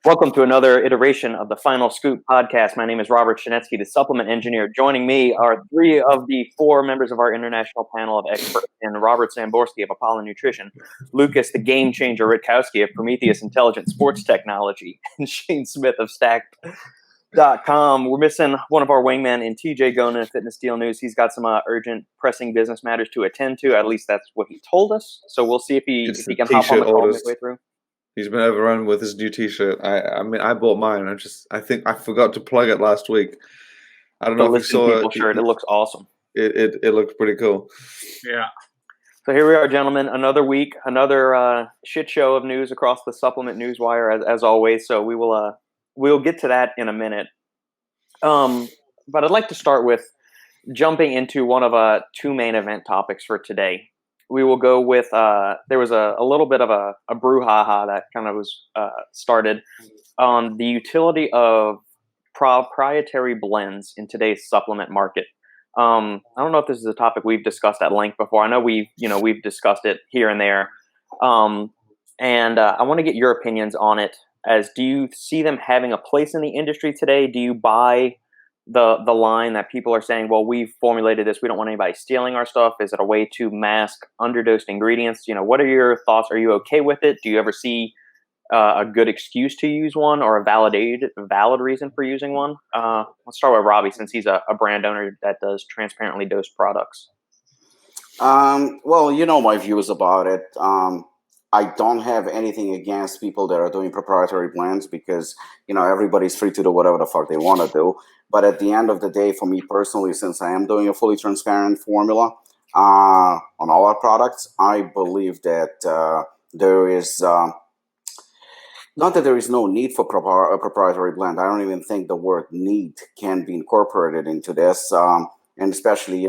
Welcome to another iteration of the Final Scoop podcast. My name is Robert Schinetsky, the supplement engineer. Joining me are three of the four members of our international panel of experts, and Robert Samborsky of Apollon Nutrition, Lukasz, the game changer Rytkowski of Prometeus Intelligent Sports Technology, and Shane Smith of Stacked.com. We're missing one of our wingmen in TJ Gonen of Fitness Deal News. He's got some urgent, pressing business matters to attend to. At least that's what he told us. So we'll see if he can hop on the call midway through. He's been overrun with his new T-shirt. I mean, I bought mine. I think I forgot to plug it last week. I don't know if you saw it. Shirt. It looks awesome. It looked pretty cool. Yeah. So here we are, gentlemen. Another week, another shit show of news across the supplement news wire, as always. So we'll get to that in a minute. But I'd like to start with jumping into one of two main event topics for today. We will go with, there was a little bit of a brouhaha that kind of was started on the utility of proprietary blends in today's supplement market. I don't know if this is a topic we've discussed at length before. I know we've discussed it here and there. And I want to get your opinions on it. As do you see them having a place in the industry today? Do you buy the line that people are saying, well, we've formulated this, we don't want anybody stealing our stuff? Is it a way to mask underdosed ingredients? What are your thoughts? Are you okay with it? Do you ever see a good excuse to use one or a valid reason for using one? Let's start with Robbie, since he's a brand owner that does transparently dosed products. Well, my views about it. I don't have anything against people that are doing proprietary blends because, everybody's free to do whatever the fuck they want to do. But at the end of the day, for me personally, since I am doing a fully transparent formula on all our products, I believe that there is, not that there is no need for a proprietary blend. I don't even think the word need can be incorporated into this. And especially,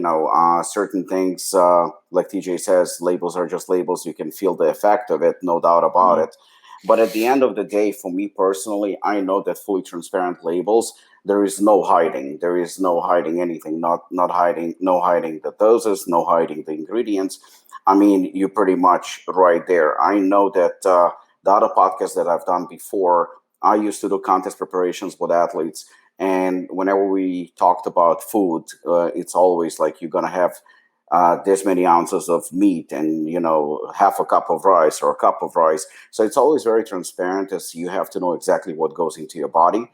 certain things, like TJ says, labels are just labels. You can feel the effect of it, no doubt about it. But at the end of the day, for me personally, I know that fully transparent labels, there is no hiding. There is no hiding anything, no hiding the doses, no hiding the ingredients. I mean, you're pretty much right there. I know that the other podcasts that I've done before, I used to do contest preparations with athletes. And whenever we talked about food, it's always like you're going to have this many ounces of meat and, half a cup of rice or a cup of rice. So it's always very transparent, as you have to know exactly what goes into your body.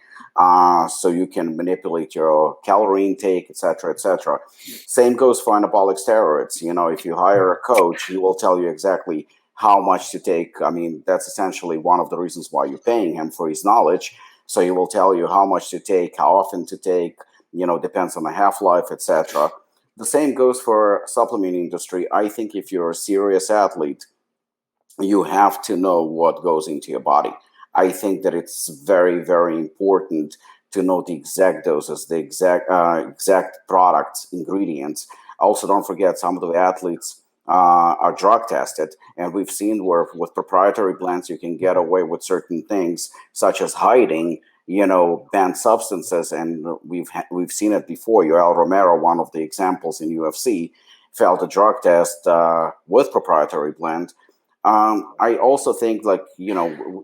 So you can manipulate your calorie intake, et cetera, et cetera. Same goes for anabolic steroids. If you hire a coach, he will tell you exactly how much to take. I mean, that's essentially one of the reasons why you're paying him, for his knowledge. So he will tell you how much to take, how often to take, depends on the half-life, etc. The same goes for supplement industry. I think if you're a serious athlete, you have to know what goes into your body. I think that it's very, very important to know the exact doses, the exact products, ingredients. Also, don't forget, some of the athletes are drug tested, and we've seen where with proprietary blends you can get away with certain things, such as hiding, banned substances, and we've seen it before. Yoel Romero, one of the examples in UFC, failed a drug test with proprietary blend. I also think,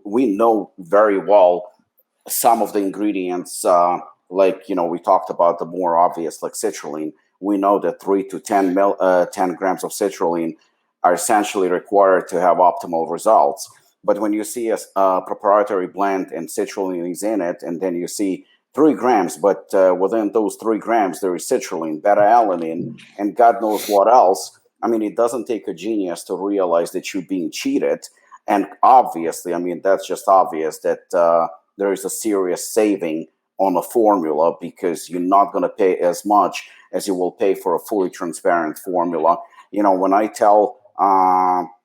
we know very well some of the ingredients, we talked about the more obvious, like citrulline. We know that 3 to 10 grams of citrulline are essentially required to have optimal results. But when you see a proprietary blend and citrulline is in it, and then you see 3 grams, but within those 3 grams, there is citrulline, beta-alanine, and God knows what else. I mean, it doesn't take a genius to realize that you're being cheated. And obviously, I mean, that's just obvious that there is a serious saving on a formula, because you're not going to pay as much as you will pay for a fully transparent formula. When I tell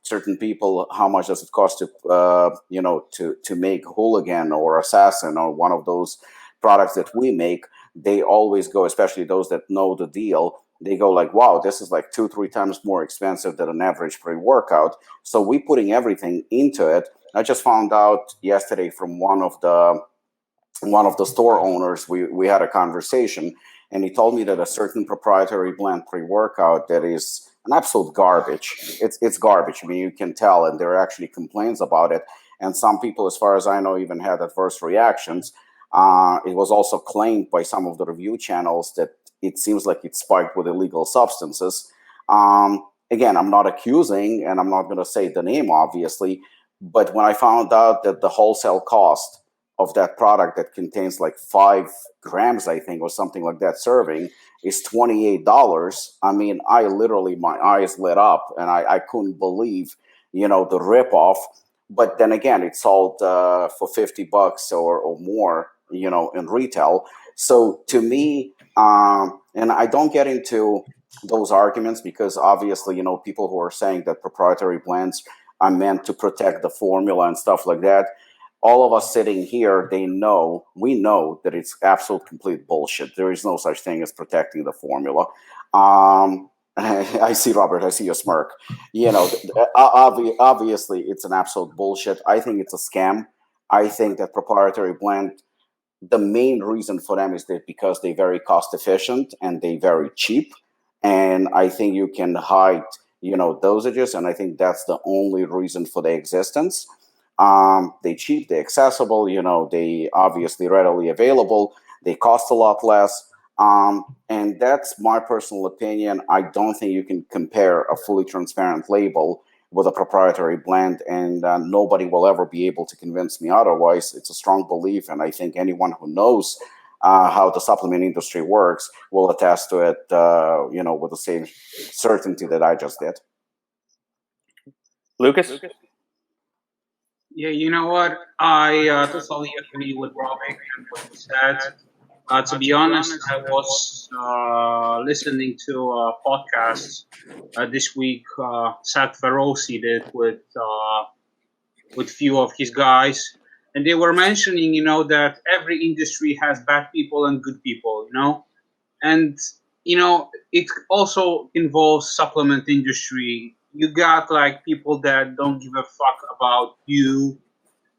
certain people how much does it cost to make Hooligan or Assassin or one of those products that we make, they always go, especially those that know the deal, they go like, wow, this is like 2-3 times more expensive than an average pre-workout. So we're putting everything into it. I just found out yesterday from one of the store owners, we had a conversation, and he told me that a certain proprietary blend pre-workout that is an absolute garbage. It's garbage. I mean, you can tell, and there are actually complaints about it. and some people, as far as I know, even had adverse reactions. It was also claimed by some of the review channels that it seems like it's spiked with illegal substances. Again, I'm not accusing, and I'm not going to say the name, obviously, but when I found out that the wholesale cost of that product that contains like 5 grams, I think, or something like that serving is $28, I mean, my eyes lit up, and I couldn't believe, the ripoff. But then again, it sold for $50 or more, in retail. So to me, and I don't get into those arguments because obviously, people who are saying that proprietary blends are meant to protect the formula and stuff like that. All of us sitting here, we know that it's absolute complete bullshit. There is no such thing as protecting the formula. I see, Robert, I see your smirk. Obviously, it's an absolute bullshit. I think it's a scam. I think that proprietary blend, the main reason for them is that because they're very cost efficient and they're very cheap. And I think you can hide, dosages. And I think that's the only reason for their existence. They cheap, they're accessible, they obviously readily available. They cost a lot less. And that's my personal opinion. I don't think you can compare a fully transparent label with a proprietary blend, and nobody will ever be able to convince me otherwise. It's a strong belief, and I think anyone who knows how the supplement industry works will attest to it, with the same certainty that I just did. Lukasz? Yeah, you know what? I totally agree with Robert and what he said. To be honest, I was listening to a podcast this week. Seth Ferosi did with few of his guys, and they were mentioning, that every industry has bad people and good people, and it also involves supplement industry. You got like people that don't give a fuck about you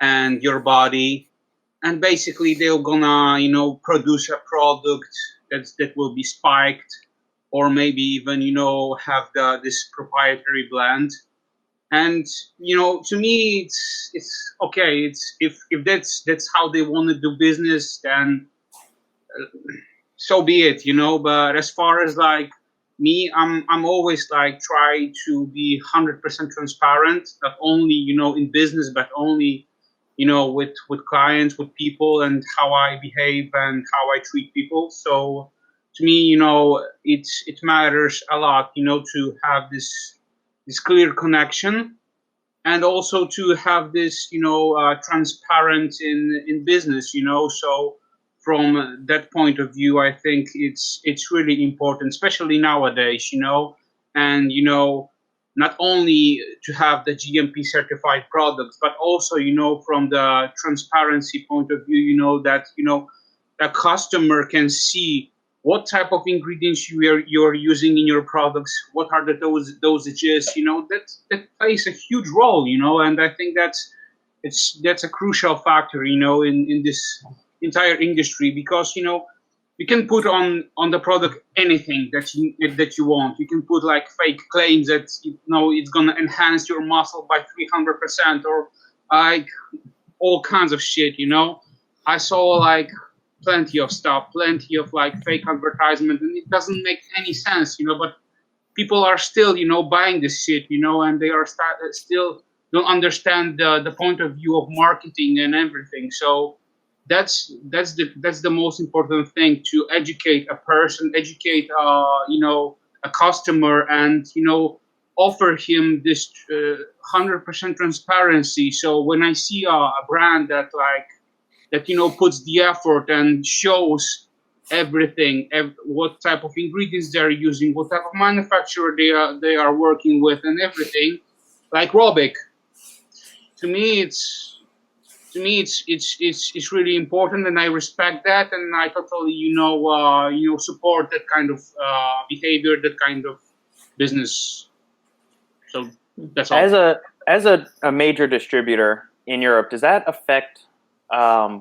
and your body, and basically they're gonna produce a product that will be spiked, or maybe even have this proprietary blend. And to me, it's okay. It's if that's how they want to do business, then so be it. But as far as like me, I'm always like try to be 100% transparent, not only in business, but only with clients, with people, and how I behave and how I treat people. So to me, it matters a lot, to have this clear connection, and also to have this transparent in business. So from that point of view, I think it's really important, especially nowadays, and not only to have the GMP certified products, but also from the transparency point of view, that a customer can see what type of ingredients you're using in your products, what are the dosages, that plays a huge role, and I think that's a crucial factor, in this entire industry, because you can put on the product anything that you want. You can put like fake claims that it's gonna enhance your muscle by 300%, or like all kinds of shit. I saw like plenty of stuff, plenty of like fake advertisement, and it doesn't make any sense. But people are still buying this shit, and they are still don't understand the point of view of marketing and everything. So that's the most important thing, to educate a person, educate a customer, and offer him this 100% transparency. So when I see a brand that puts the effort and shows everything, what type of ingredients they're using, what type of manufacturer they are working with, and everything, like Robic, to me it's really important, and I respect that, and I totally support that kind of behavior, that kind of business. So that's all. As a major distributor in Europe, does that affect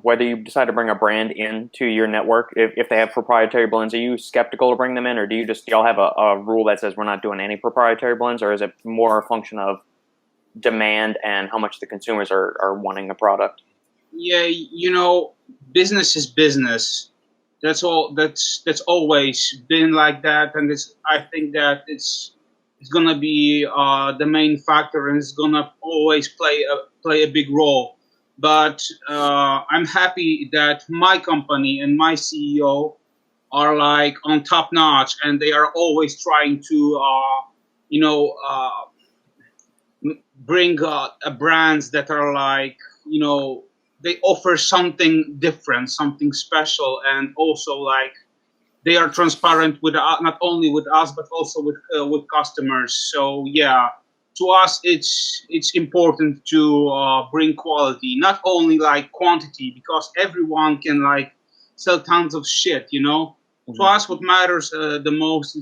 whether you decide to bring a brand into your network? If they have proprietary blends, are you skeptical to bring them in, or do y'all have a rule that says we're not doing any proprietary blends, or is it more a function of demand and how much the consumers are wanting the product. Yeah, business is business. That's all. That's always been like that, and I think that it's gonna be the main factor, and it's gonna always play a big role. But I'm happy that my company and my CEO are like on top notch, and they are always trying to bring brands that are like they offer something different, something special, and also like they are transparent with not only with us but also with customers. So yeah, to us it's important to bring quality, not only like quantity, because everyone can like sell tons of shit. To us, what matters the most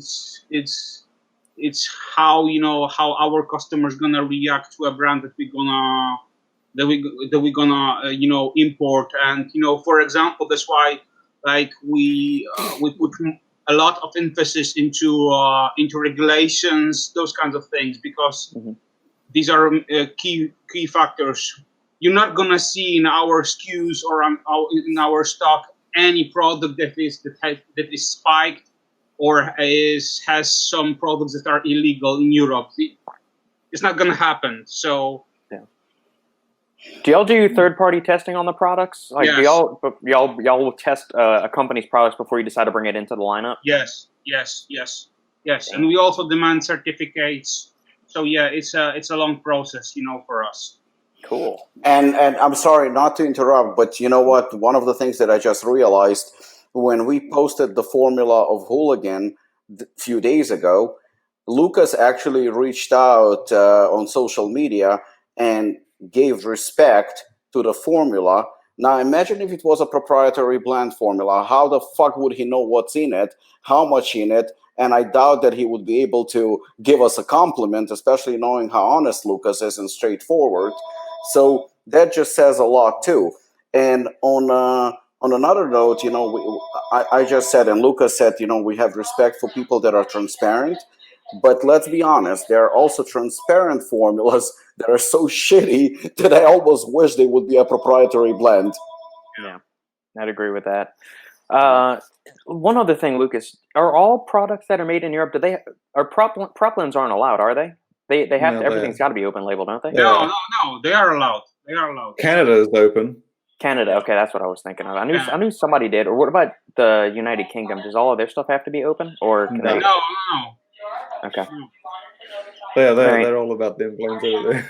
it's how how our customers gonna react to a brand that we're gonna import. And for example, that's why like we put a lot of emphasis into regulations, those kinds of things, because these are key factors. You're not gonna see in our SKUs or in our stock any product that is spiked or has some products that are illegal in Europe. It's not gonna happen. So. Do y'all do third-party testing on the products? Like, yes. do y'all will test a company's products before you decide to bring it into the lineup? Yes. And we also demand certificates. So yeah, it's a long process, for us. Cool. And I'm sorry not to interrupt, but you know what? One of the things that I just realized when we posted the formula of Hooligan a few days ago, Lukasz actually reached out on social media and gave respect to the formula. Now imagine if it was a proprietary blend formula. How the fuck would he know what's in it, how much in it? And I doubt that he would be able to give us a compliment, especially knowing how honest Lukasz is and straightforward. So that just says a lot too. And on another note, I just said, and Lukasz said, we have respect for people that are transparent. But let's be honest, there are also transparent formulas that are so shitty that I almost wish they would be a proprietary blend. Yeah, I'd agree with that. One other thing, Lukasz, are all products that are made in Europe, prop blends aren't allowed, are they? They have to, everything's got to be open label, don't they? No, they are allowed. Canada is open. Canada, okay, that's what I was thinking of. I knew somebody did. Or what about the United Kingdom? Does all of their stuff have to be open, or can they? No. Okay. Yeah, they're all about them blends over there.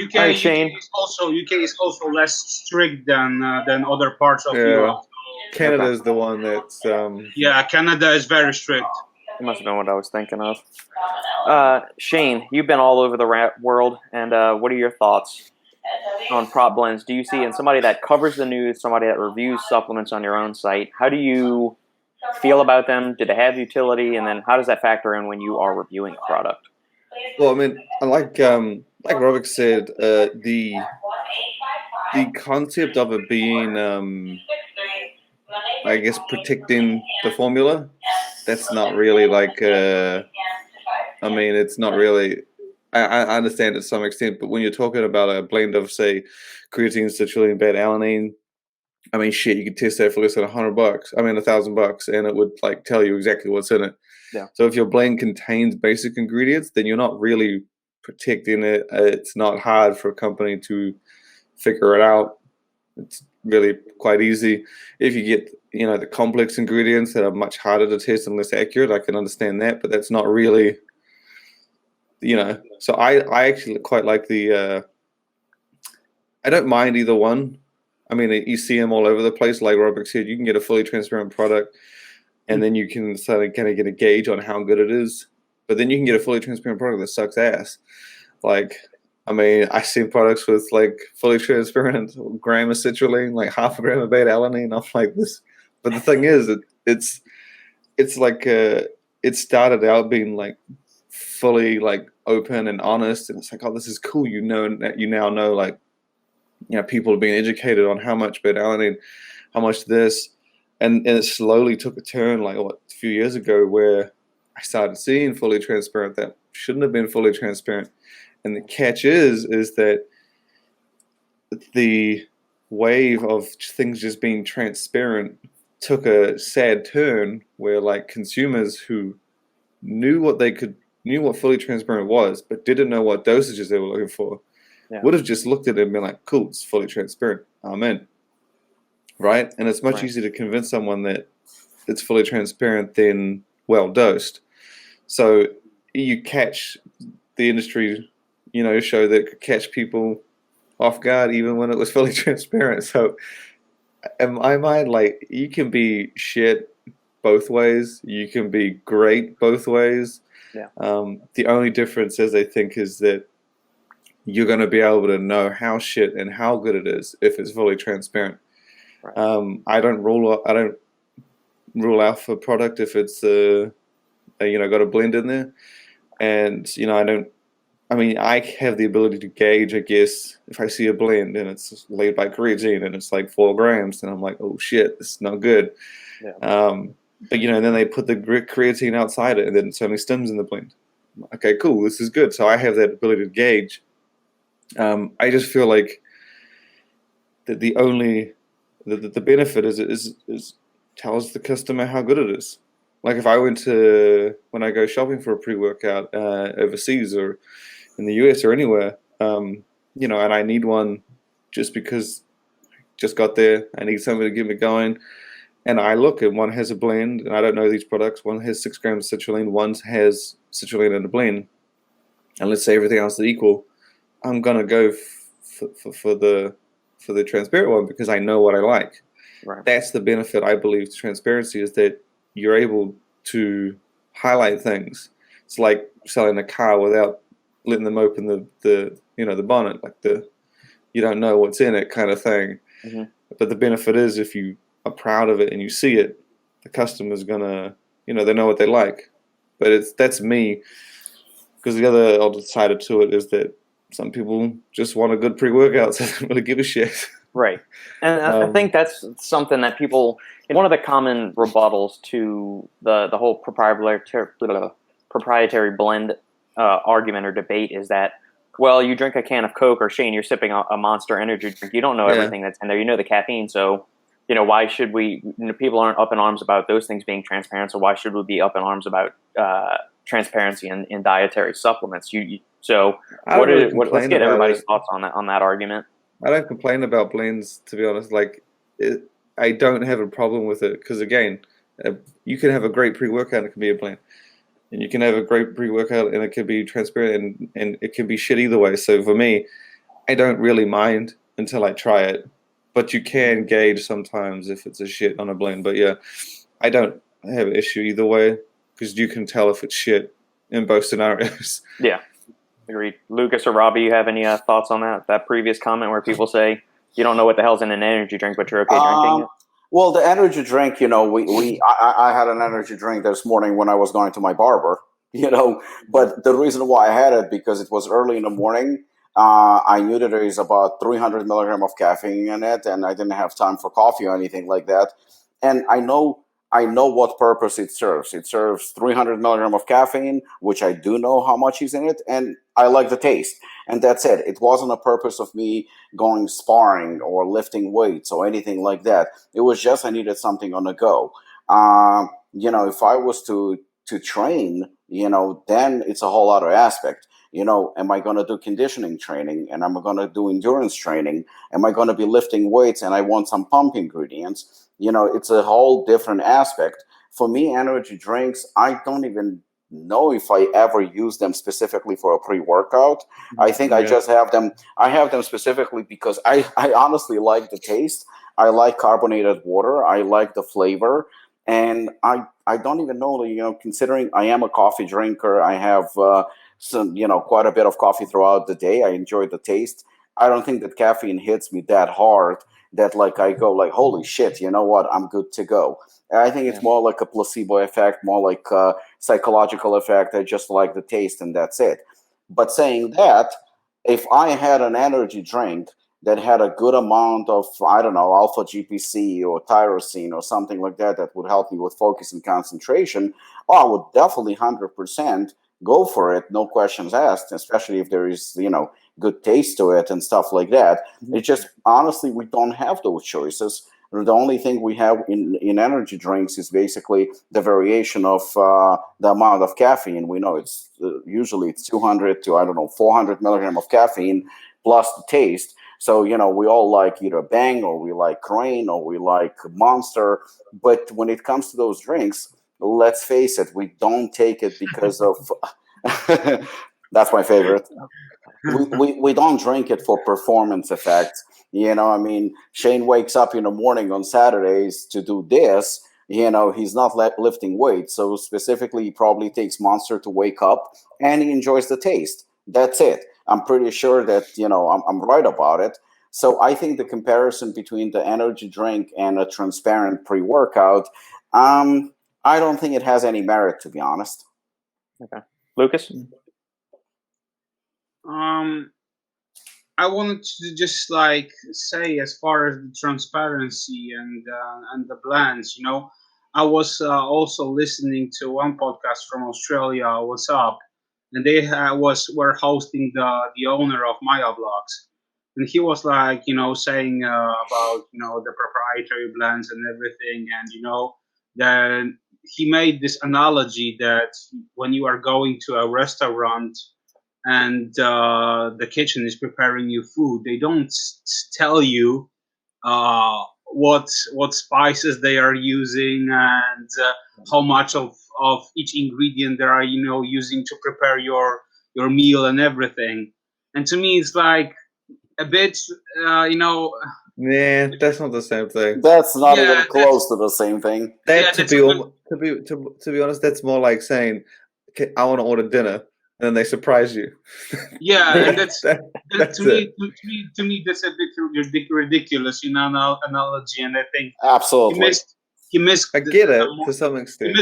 UK, Shane. UK is also less strict than other parts of Europe. Canada is the one that's. Yeah, Canada is very strict. It must have been what I was thinking of. Shane, you've been all over the world, and what are your thoughts on prop blends? Do you see, in somebody that covers the news, somebody that reviews supplements on your own site, how do you feel about them? Do they have utility? And then how does that factor in when you are reviewing a product? Well, I mean, like Robert said, the concept of it being, I guess, protecting the formula, that's not really like, I mean, it's not really, I understand it to some extent, but when you're talking about a blend of, say, creatine, citrulline, beta-alanine, I mean, shit, you could test that for less than $100. I mean, $1,000, and it would like tell you exactly what's in it. Yeah. So if your blend contains basic ingredients, then you're not really protecting it. It's not hard for a company to figure it out. It's really quite easy. If you get, the complex ingredients that are much harder to test and less accurate, I can understand that, but that's not really, So I actually quite like the. I don't mind either one. I mean, you see them all over the place. Like Robert said, you can get a fully transparent product, and then you can sort of kind of get a gauge on how good it is. But then you can get a fully transparent product that sucks ass. Like, I mean, I've seen products with like fully transparent gram of citrulline, like half a gram of beta-alanine. I'm like this. But the thing is, it's like it started out being like fully like open and honest, and it's like, oh, this is cool. You now know like. People are being educated on how much beta-alanine, how much this, and it slowly took a turn like a few years ago where I started seeing fully transparent that shouldn't have been fully transparent. And the catch is that the wave of things just being transparent took a sad turn where like consumers who knew what fully transparent was, but didn't know what dosages they were looking for, would have just looked at it and been like, cool, it's fully transparent, I'm in. Right? And it's much easier to convince someone that it's fully transparent than well dosed. So you catch the industry, show that could catch people off guard even when it was fully transparent. So in my mind, like, you can be shit both ways. You can be great both ways. Yeah. The only difference is, I think, is that you're going to be able to know how shit and how good it is if it's fully transparent. Right. I don't rule out for a product if it's got a blend in there, and I have the ability to gauge, I guess, if I see a blend and it's laid by creatine and it's like 4 grams, and I'm like, oh shit, this is not good. Yeah. But then they put the creatine outside it, and then it's only stems in the blend. Okay, cool, this is good. So I have that ability to gauge. I just feel like that the benefit is tells the customer how good it is. Like if when I go shopping for a pre-workout overseas or in the US or anywhere, and I need one just because I just got there, I need something to get me going. And I look and one has a blend, and I don't know these products. One has 6 grams of citrulline, one has citrulline in a blend. And let's say everything else is equal, I'm gonna go for the transparent one because I know what I like. Right. That's the benefit, I believe, to transparency, is that you're able to highlight things. It's like selling a car without letting them open the bonnet, like you don't know what's in it kind of thing. Mm-hmm. But the benefit is, if you are proud of it and you see it, the customer's gonna, they know what they like. But that's me, because the other side to it is that some people just want a good pre-workout, so they don't really give a shit. Right. And I think that's something that people, one of the common rebuttals to the whole proprietary blend argument or debate is that, well, you drink a can of Coke, or Shane, you're sipping a Monster energy drink. You don't know everything that's in there. You know the caffeine. So, why should we, people aren't up in arms about those things being transparent. So why should we be up in arms about transparency in dietary supplements? Let's get everybody's thoughts on that argument. I don't complain about blends, to be honest. Like, I don't have a problem with it because, again, you can have a great pre-workout and it can be a blend, and you can have a great pre-workout and it can be transparent, and it can be shit either way. So for me, I don't really mind until I try it. But you can gauge sometimes if it's a shit on a blend. But yeah, I don't have an issue either way, because you can tell if it's shit in both scenarios. Yeah. Agreed. Lukasz or Robbie, you have any thoughts on that previous comment where people say you don't know what the hell's in an energy drink, but you're okay drinking it? Well, the energy drink, I had an energy drink this morning when I was going to my barber, but the reason why I had it, because it was early in the morning. I knew that there is about 300 milligrams of caffeine in it, and I didn't have time for coffee or anything like that. And I know what purpose it serves. It serves 300 milligrams of caffeine, which I do know how much is in it, and I like the taste. And that's it. It wasn't a purpose of me going sparring or lifting weights or anything like that. It was just I needed something on the go. If I was to train, then it's a whole other aspect. Am I going to do conditioning training, and am I going to do endurance training? Am I going to be lifting weights and I want some pump ingredients? It's a whole different aspect. For me, energy drinks, I don't even know if I ever use them specifically for a pre-workout. I think I just have them. I have them specifically because I honestly like the taste. I like carbonated water. I like the flavor. And I don't even know, considering I am a coffee drinker, I have quite a bit of coffee throughout the day. I enjoy the taste. I don't think that caffeine hits me that hard that I go holy shit, you know what? I'm good to go. I think it's more like a placebo effect, more like a psychological effect. I just like the taste, and that's it. But saying that, if I had an energy drink that had a good amount of, I don't know, alpha GPC or tyrosine or something like that would help me with focus and concentration, I would definitely 100% go for it, no questions asked, especially if there is, good taste to it and stuff like that. It's just, honestly, we don't have those choices. The only thing we have in energy drinks is basically the variation of the amount of caffeine. We know it's usually it's 200 to, I don't know, 400 milligram of caffeine plus the taste. So, we all like either Bang or we like Crane or we like Monster. But when it comes to those drinks, let's face it, we don't take it because of that's my favorite. We don't drink it for performance effects. Shane wakes up in the morning on Saturdays to do this. He's not lifting weights. So specifically, he probably takes Monster to wake up and he enjoys the taste. That's it. I'm pretty sure that, I'm right about it. So I think the comparison between the energy drink and a transparent pre-workout, I don't think it has any merit, to be honest. Okay. Lukasz? I wanted to just say, as far as the transparency and the blends, I was also listening to one podcast from Australia, What's Up, and they were hosting the owner of Maya Blogs, and he was saying about the proprietary blends and everything, and then he made this analogy that when you are going to a restaurant and the kitchen is preparing you food, they don't tell you what spices they are using and how much of each ingredient they are using to prepare your meal and everything. And to me, it's like a bit Yeah, that's not the same thing. That's not even close to the same thing. To be honest, that's more like saying, okay, I want to order dinner, and then they surprise you. Yeah, and to me that's a bit ridiculous, analogy, and I think absolutely he missed. I get it to some extent.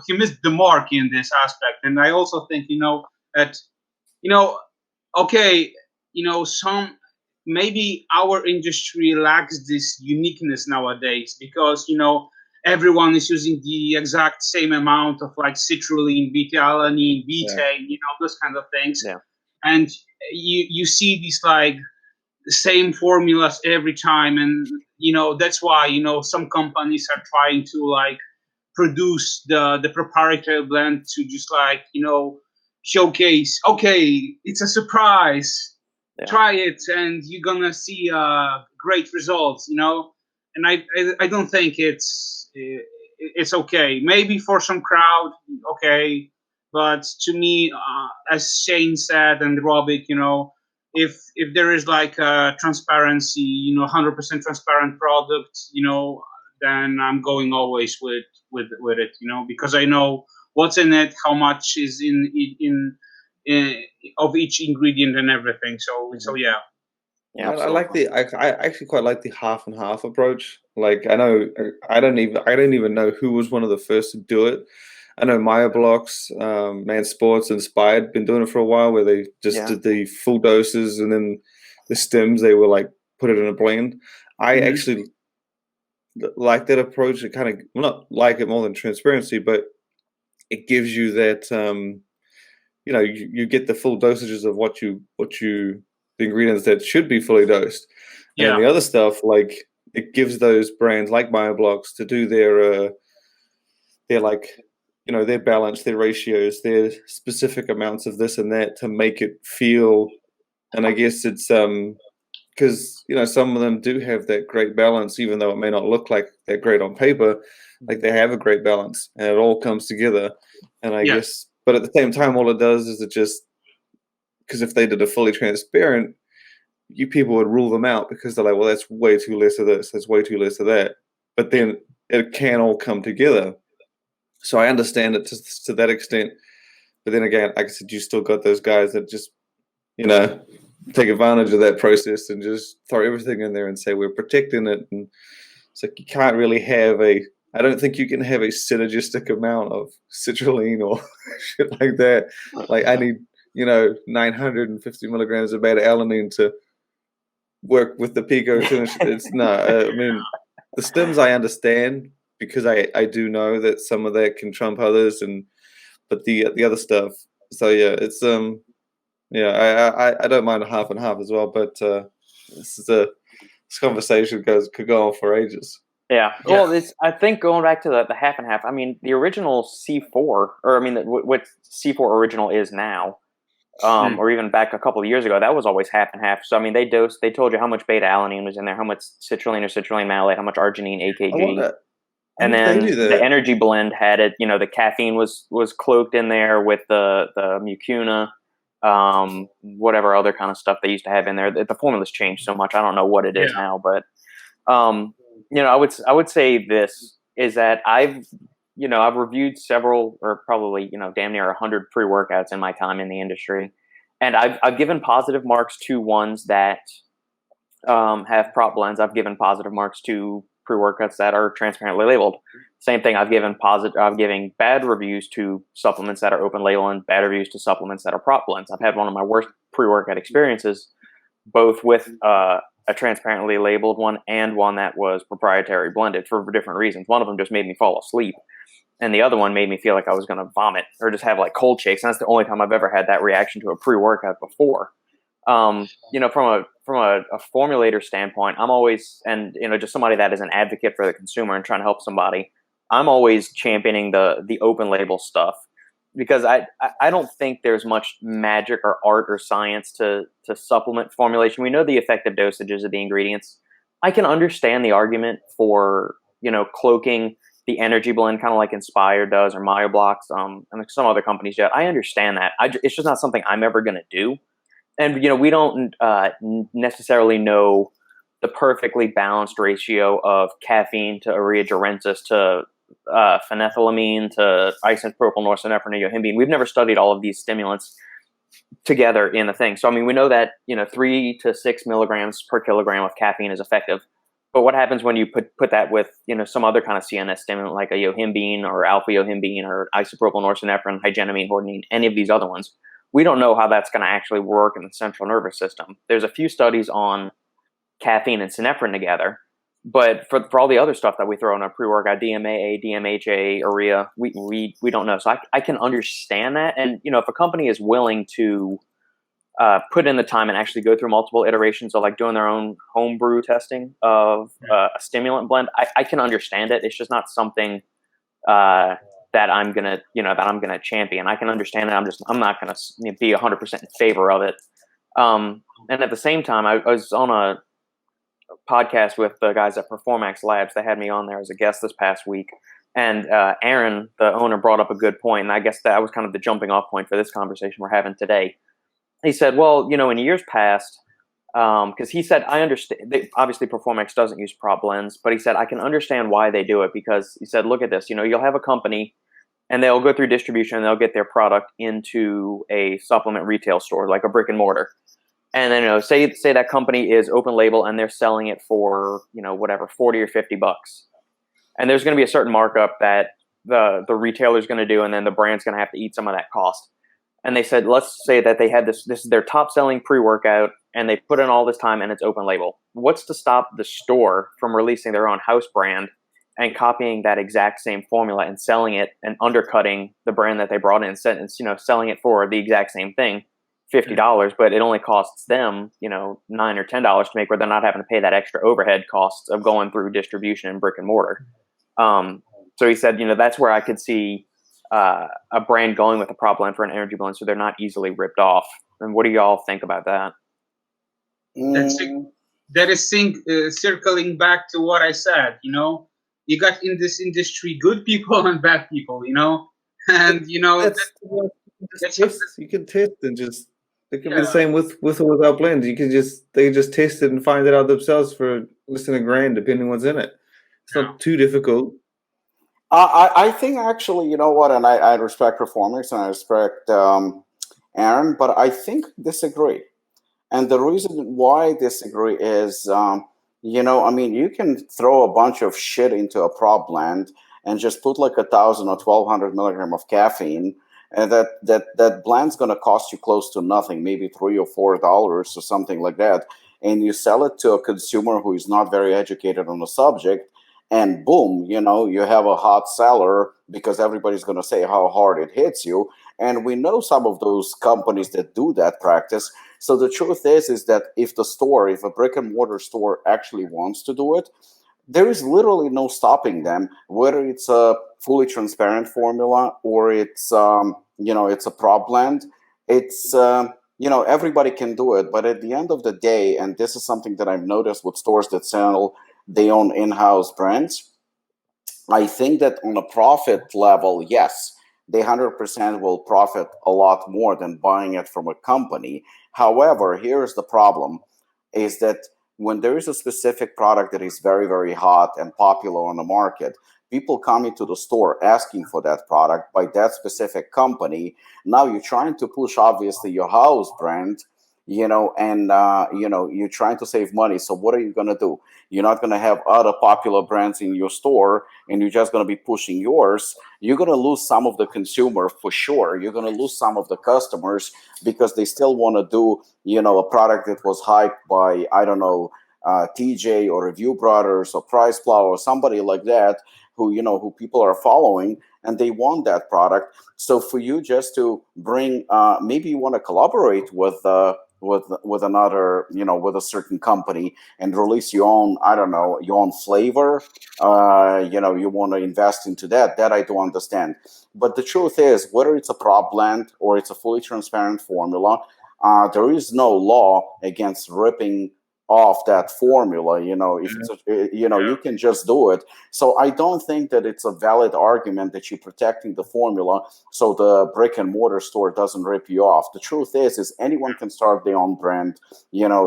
He missed the mark in this aspect, and I also think that okay, maybe our industry lacks this uniqueness nowadays because everyone is using the exact same amount of citrulline, beta-alanine, betaine, those kind of things. Yeah. And you see these same formulas every time, and that's why some companies are trying to produce the proprietary blend to just showcase. Okay, it's a surprise. Yeah. Try it, and you're gonna see great results. And I don't think it's okay. Maybe for some crowd, okay, but to me, as Shane said and Robic, if there is a transparency, 100% transparent product, then I'm going always with it, because I know what's in it, how much is in of each ingredient and everything. So yeah. Yeah, I actually quite like the half and half approach. I don't even know who was one of the first to do it. I know Maya Blocks, Man Sports, Inspired, been doing it for a while, where they just did the full doses and then the stems they were put it in a blend. I actually like that approach. It kind of not like it more than transparency, but it gives you that you get the full dosages of what you the ingredients that should be fully dosed. Yeah. And the other stuff, it gives those brands like BioBlocks to do their their balance, their ratios, their specific amounts of this and that to make it feel. And I guess it's because some of them do have that great balance, even though it may not look like they're great on paper. They have a great balance, and it all comes together. And I guess, but at the same time, all it does is it just, because if they did a fully transparent, people would rule them out because they're like, well, that's way too less of this, that's way too less of that. But then it can all come together. So I understand it to that extent. But then again, like I said, you still got those guys that just, take advantage of that process and just throw everything in there and say we're protecting it. And it's you can't really have I don't think you can have a synergistic amount of citrulline or shit like that. I need 950 milligrams of beta-alanine to work with the pico finish. It's not. I mean, the stems I understand because I do know that some of that can trump others, but the other stuff, So yeah, it's I don't mind a half and half as well, but this conversation could go on for ages. Yeah. Well, I think going back to the half and half. I mean, the original C4, or I mean, what C4 original is now, or even back a couple of years ago, that was always half and half. So I mean, they told you how much beta alanine was in there, how much citrulline or citrulline malate, how much arginine, AKG. And then the energy blend had it. You know, the caffeine was cloaked in there with the mucuna, whatever other kind of stuff they used to have in there. The formula's changed so much. I don't know what it is now, but you know, I would say this is that I've reviewed several, or probably damn near 100 pre-workouts in my time in the industry, and I've given positive marks to ones that have prop blends. I've given positive marks to pre-workouts that are transparently labeled. Same thing. I'm giving bad reviews to supplements that are open label and bad reviews to supplements that are prop blends. I've had one of my worst pre-workout experiences, both with a transparently labeled one and one that was proprietary blended for different reasons. One of them just made me fall asleep, and the other one made me feel like I was going to vomit or just have like cold shakes. And that's the only time I've ever had that reaction to a pre-workout before. From a formulator standpoint, I'm always, and just somebody that is an advocate for the consumer and trying to help somebody, I'm always championing the open label stuff, because I don't think there's much magic or art or science to supplement formulation. We know the effective dosages of the ingredients. I can understand the argument for cloaking the energy blend, kind of like Inspire does or MyoBlocks, and some other companies do. I understand that. It's just not something I'm ever going to do. And we don't necessarily know the perfectly balanced ratio of caffeine to urea gerensis to phenethylamine to isopropyl norepinephrine to yohimbine. We've never studied all of these stimulants together in the thing. So I mean, we know that 3 to 6 milligrams per kilogram of caffeine is effective. But what happens when you put that with some other kind of CNS stimulant like a yohimbine or alpha yohimbine or isopropyl norepinephrine, hygenamine, hordenine, any of these other ones? We don't know how that's going to actually work in the central nervous system. There's a few studies on caffeine and synephrine together, but for all the other stuff that we throw in a pre-workout, DMAA, DMHA, urea, we don't know. So I can understand that. And, if a company is willing to put in the time and actually go through multiple iterations of like doing their own homebrew testing of a stimulant blend, I can understand it. It's just not something that I'm gonna champion. I can understand it. I'm not gonna be 100% in favor of it. And at the same time, I was on a podcast with the guys at Performax Labs. They had me on there as a guest this past week, and Aaron, the owner, brought up a good point, and I guess that was kind of the jumping off point for this conversation we're having today. He said, well, in years past, because he said, I understand, obviously Performax doesn't use prop blends, but he said, I can understand why they do it, because he said, look at this, you'll have a company and they'll go through distribution and they'll get their product into a supplement retail store, like a brick and mortar. And then, say that company is open label and they're selling it for, whatever, 40 or 50 bucks. And there's going to be a certain markup that the retailer's going to do, and then the brand's going to have to eat some of that cost. And they said, let's say that they had this is their top selling pre-workout and they put in all this time and it's open label. What's to stop the store from releasing their own house brand and copying that exact same formula and selling it and undercutting the brand that they brought in, selling it for the exact same thing, $50, but it only costs them, $9 or $10 to make, where they're not having to pay that extra overhead costs of going through distribution in brick and mortar. So he said, that's where I could see a brand going with a prop blend for an energy blend, so they're not easily ripped off. And what do y'all think about that? That is circling back to what I said. You got in this industry good people and bad people. And you can test and just it can be the same with or without blends. They just test it and find it out themselves for less than $1,000, depending what's in it. It's not too difficult. I think actually, and I respect Performance and I respect Aaron, but I think disagree. And the reason why I disagree is, you can throw a bunch of shit into a prop blend and just put like 1,000 or 1,200 milligram of caffeine, and that blend's going to cost you close to nothing, maybe $3 or $4 or something like that. And you sell it to a consumer who is not very educated on the subject, and boom, you have a hot seller because everybody's going to say how hard it hits you. And we know some of those companies that do that practice. So the truth is that if a brick and mortar store actually wants to do it, there is literally no stopping them, whether it's a fully transparent formula or it's it's a prop blend. It's everybody can do it, but at the end of the day, and this is something that I've noticed with stores that sell their own in-house brands, I think that on a profit level, yes, they 100% will profit a lot more than buying it from a company. However, here's the problem, is that when there is a specific product that is very, very hot and popular on the market, people come into the store asking for that product by that specific company. Now you're trying to push, obviously, your house brand, and you're trying to save money. So what are you going to do? You're not going to have other popular brands in your store, and you're just going to be pushing yours. You're going to lose some of the consumer for sure. You're going to lose some of the customers because they still want to do, a product that was hyped by, I don't know, TJ or Review Brothers or Price Plow or somebody like that, who people are following, and they want that product. So for you just to bring, maybe you want to collaborate with another, with a certain company and release your own, I don't know, your own flavor. You want to invest into that. That I do understand. But the truth is, whether it's a prop blend or it's a fully transparent formula, there is no law against ripping off that formula. If it's you can just do it. So I don't think that it's a valid argument that you're protecting the formula so the brick and mortar store doesn't rip you off. The truth is anyone can start their own brand.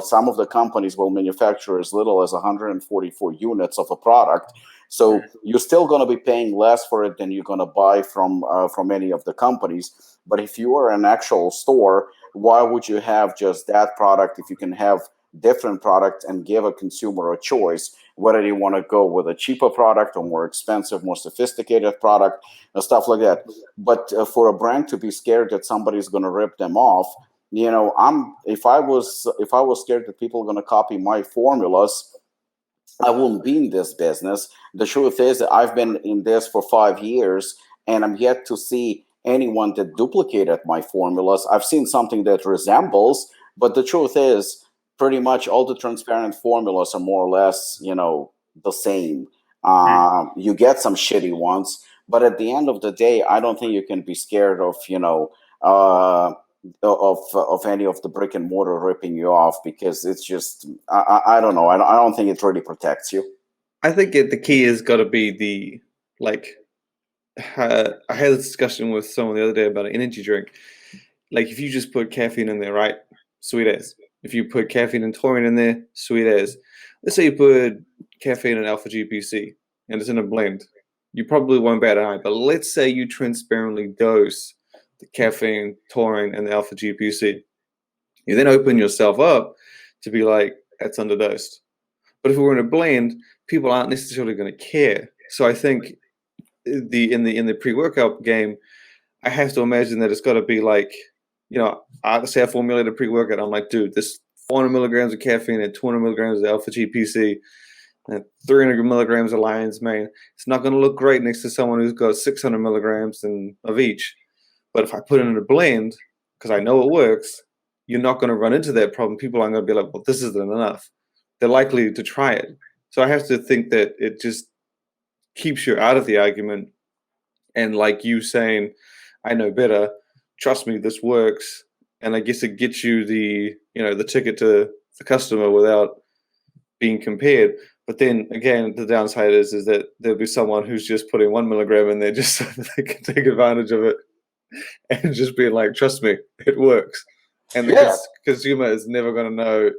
Some of the companies will manufacture as little as 144 units of a product. So you're still going to be paying less for it than you're going to buy from any of the companies. But if you are an actual store, why would you have just that product if you can have different products and give a consumer a choice, whether they want to go with a cheaper product or more expensive, more sophisticated product and stuff like that. But for a brand to be scared that somebody's going to rip them off, if I was scared that people are going to copy my formulas, I wouldn't be in this business. The truth is that I've been in this for 5 years and I'm yet to see anyone that duplicated my formulas. I've seen something that resembles, but the truth is, pretty much all the transparent formulas are more or less, the same. You get some shitty ones, but at the end of the day, I don't think you can be scared of, of any of the brick and mortar ripping you off, because it's just, I don't know. I don't think it really protects you. I think the key has got to be I had a discussion with someone the other day about an energy drink. Like if you just put caffeine in there, right? Sweet as. If you put caffeine and taurine in there, sweet as. Let's say you put caffeine and alpha GPC and it's in a blend. You probably won't bat an eye, but let's say you transparently dose the caffeine, taurine, and the alpha GPC. You then open yourself up to be like, that's underdosed. But if we're in a blend, people aren't necessarily going to care. So I think in the pre-workout game, I have to imagine that it's got to be like, I say I formulate a pre-workout. I'm like, dude, this 400 milligrams of caffeine and 200 milligrams of alpha GPC and 300 milligrams of lion's mane. It's not going to look great next to someone who's got 600 milligrams of each. But if I put it in a blend, because I know it works, you're not going to run into that problem. People aren't going to be like, well, this isn't enough. They're likely to try it. So I have to think that it just keeps you out of the argument. And like you saying, I know better. Trust me, this works. And I guess it gets you the ticket to the customer without being compared. But then again, the downside is that there'll be someone who's just putting 1 milligram in there just so that they can take advantage of it and just being like, trust me, it works. And the consumer is never going to know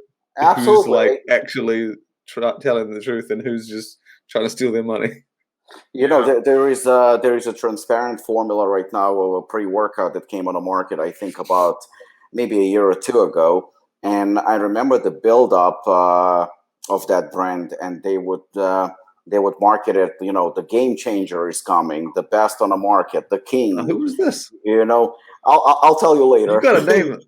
who's like actually telling the truth and who's just trying to steal their money. There is a transparent formula right now of a pre-workout that came on the market, I think about maybe a year or two ago. And I remember the build-up of that brand, and they would market it, the game changer is coming, the best on the market, the king. Who was this? I'll tell you later. You got to name it.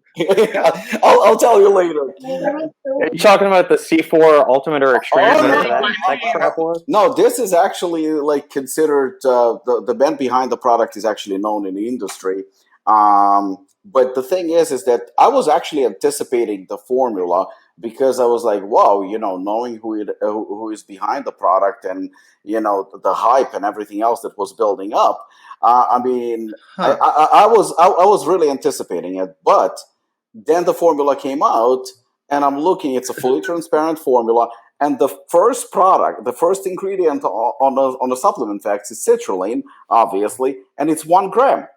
I'll tell you later. Are you talking about the C4 Ultimate or Extreme? That crap was? No, this is actually like considered the band behind the product is actually known in the industry. But the thing is that I was actually anticipating the formula because I was like, wow, knowing who is behind the product and the hype and everything else that was building up. I mean, Huh. I was really anticipating it, but then the formula came out, and I'm looking. It's a fully transparent formula, and the first product, the first ingredient on the supplement facts is citrulline, obviously, and it's 1 gram.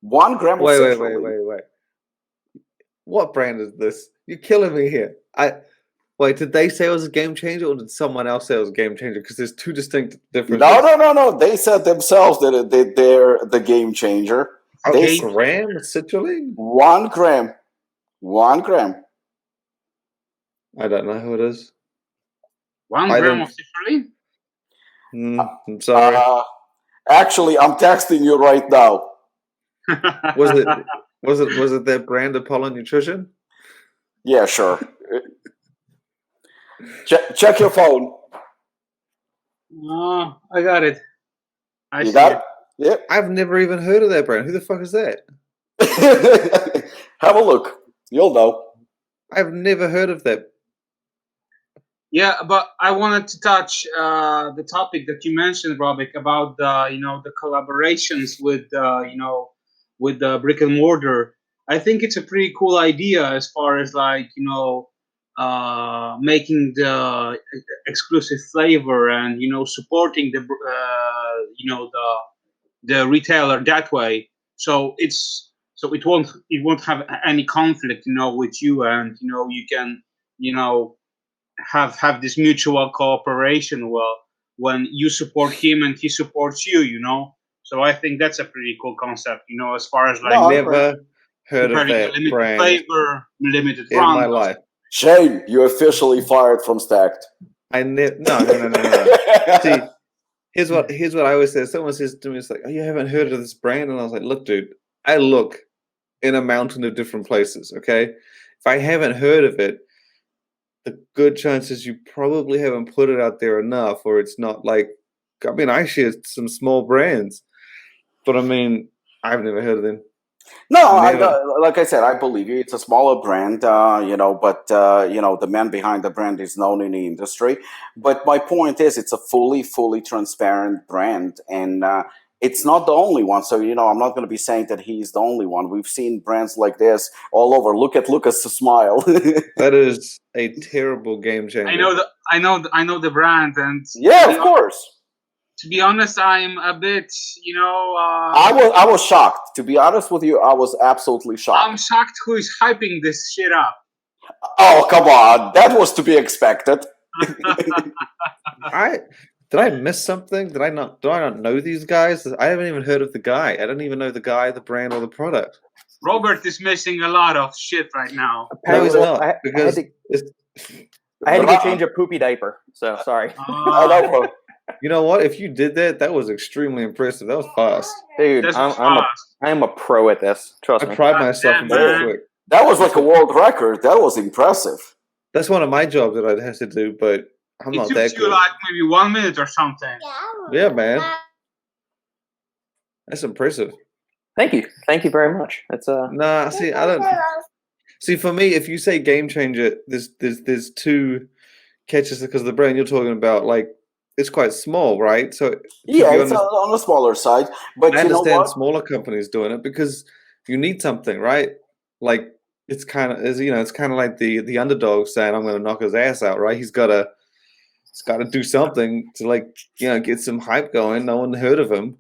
1 gram of Wait. citrulline. What brand is this? You're killing me here. Wait, did they say it was a game changer, or did someone else say it was a game changer? Because there's two distinct differences. No. They said themselves that they're the game changer. A They gram of citrulline? 1 gram. 1 gram. I don't know who it is. 1 I gram don't- of citrulline? I'm sorry. Actually, I'm texting you right now. Was it their brand Apollon Nutrition? Yeah, sure. Check your phone. Oh, I got it. You got it? Yep. I've never even heard of that brand. Who the fuck is that? Have a look. You'll know. I've never heard of that. Yeah, but I wanted to touch the topic that you mentioned, Robic, about the collaborations with with the brick and mortar. I think it's a pretty cool idea as far as making the exclusive flavor and supporting the the retailer that way. So it won't have any conflict with you, and you can have this mutual cooperation. Well, when you support him and he supports you, So I think that's a pretty cool concept, as far as No, Never heard of comparing that limited brand flavor, limited in run. my life. Shane, you're officially fired from Stacked. No. See, here's what I always say. Someone says to me, it's like, "Oh, you haven't heard of this brand?" And I was like, "Look, dude, I look in a mountain of different places. Okay, if I haven't heard of it, the good chances you probably haven't put it out there enough, or it's not like. I mean, I share some small brands, but I mean, I've never heard of them. No, Never. like I said, I believe you. It's a smaller brand, but the man behind the brand is known in the industry. But my point is, it's a fully transparent brand, and it's not the only one. So I'm not going to be saying that he's the only one. We've seen brands like this all over. Look at Lukasz to smile. That is a terrible game changer. I know the brand, and Yeah, of course. To be honest, I'm a bit, I was shocked. To be honest with you, I was absolutely shocked. I'm shocked who is hyping this shit up. Oh, come on. That was to be expected. Did I miss something? Do I not know these guys? I haven't even heard of the guy. I don't even know the guy, the brand, or the product. Robert is missing a lot of shit right now. No, he's not. I had to go change a poopy diaper, so sorry. You know what? If you did that, that was extremely impressive. That was fast. Dude, I am a pro at this. Trust me. I pride myself in that quick. That was like a world record. That was impressive. That's one of my jobs that I'd have to do, but I'm not that It took you good. like maybe 1 minute or something. Yeah, man. That's impressive. Thank you very much. That's Nah, see, I don't. See, for me, if you say game changer, there's two catches because the brand you're talking about, like, it's quite small, right? So yeah, it's on the smaller side. But I you know understand what? smaller companies doing it because you need something, right? Like it's kind of it's kind of like the underdog saying, "I'm going to knock his ass out," right? He's got to do something to get some hype going. No one heard of him.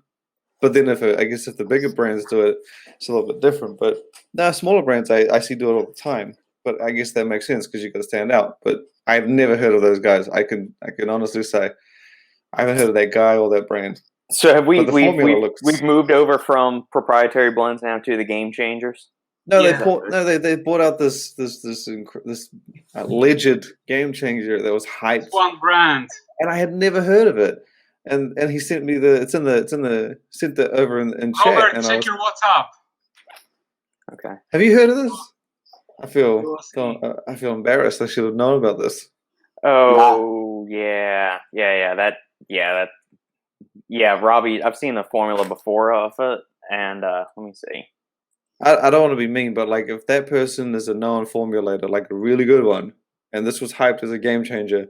But then if the bigger brands do it, it's a little bit different. But no, smaller brands I see do it all the time. But I guess that makes sense because you got to stand out. But I've never heard of those guys. I can honestly say I haven't heard of that guy or that brand. So have we've looks... moved over from proprietary blends now to the game changers? No, Yeah. they bought out this alleged game changer that was hyped. One brand. And I had never heard of it. And he sent me sent it over in chat. Robert, and check your WhatsApp. Okay. Have you heard of this? I feel embarrassed. I should have known about this. Oh yeah. Robbie, I've seen the formula before of it, and let me see. I don't want to be mean, but like if that person is a known formulator, like a really good one, and this was hyped as a game changer,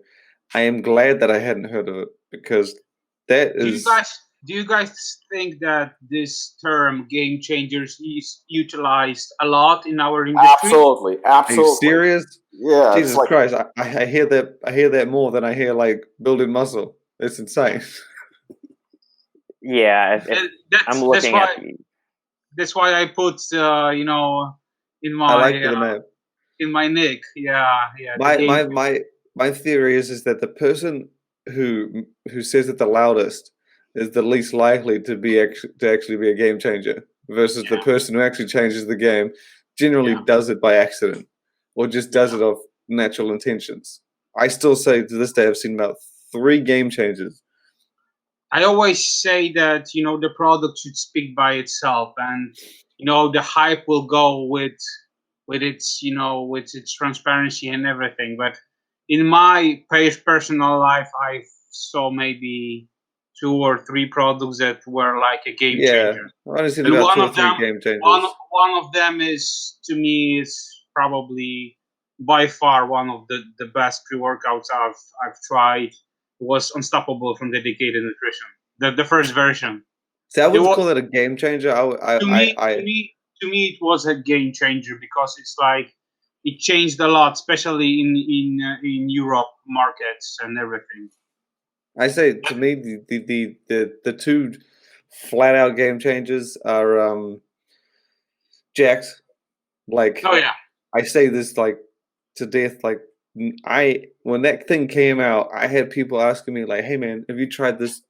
I am glad that I hadn't heard of it because that Do you is. guys do you guys think that this term game changers is utilized a lot in our industry? Absolutely, Are you absolutely. serious? Yeah, it's Jesus like Christ! I hear that. I hear that more than I hear like building muscle. It's insane. Yeah, if I'm That's looking at why I put in I like my the name. in my nick. Yeah, the My game. my my my theory is that the person who says it the loudest is the least likely to actually be a game changer versus the Yeah, person who actually changes the game generally yeah, does it by accident or just does yeah. it of natural intentions. I still say to this day I've seen about 3 game changers. I always say that the product should speak by itself, and the hype will go with its with its transparency and everything. But in my personal life, I saw maybe 2 or 3 products that were like a game Yeah, changer, I've only seen and about one two or of three them, game one changers. one of them is to me is probably by far one of the best pre-workouts I've tried. Was Unstoppable from Dedicated Nutrition, the first version. See, I There wouldn't was, call that a game changer. to I, me, I, to I, me, to me, it was a game changer because it's like it changed a lot, especially in Europe markets and everything. I say to me the two flat out game changers are Jax. Like Oh yeah, I say this like to death. Like I when that thing came out, I had people asking me like, "Hey man, have you tried this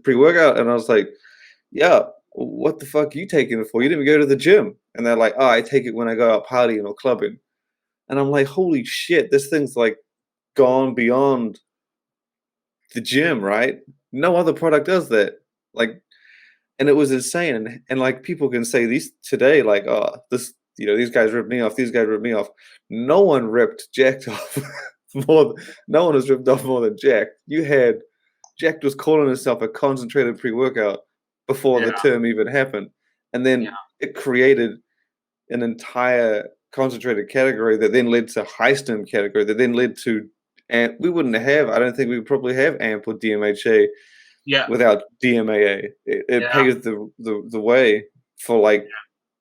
pre workout?" And I was like, "Yeah." What the fuck are you taking it for? You didn't even go to the gym. And they're like, "Oh, I take it when I go out partying or clubbing." And I'm like, "Holy shit, this thing's like gone beyond the gym, right? No other product does that." Like, and it was insane. And like people can say these today, like, oh, this, these guys ripped me off. These guys ripped me off. No one ripped Jacked off more. No one has ripped off more than Jack. You had Jack was calling himself a concentrated pre-workout before the yeah, term even happened, and then yeah, it created an entire concentrated category that then led to high stim category that then led to, and we wouldn't have. I don't think we would probably have AMP or DMHA yeah, without DMAA. It yeah, paved the way for like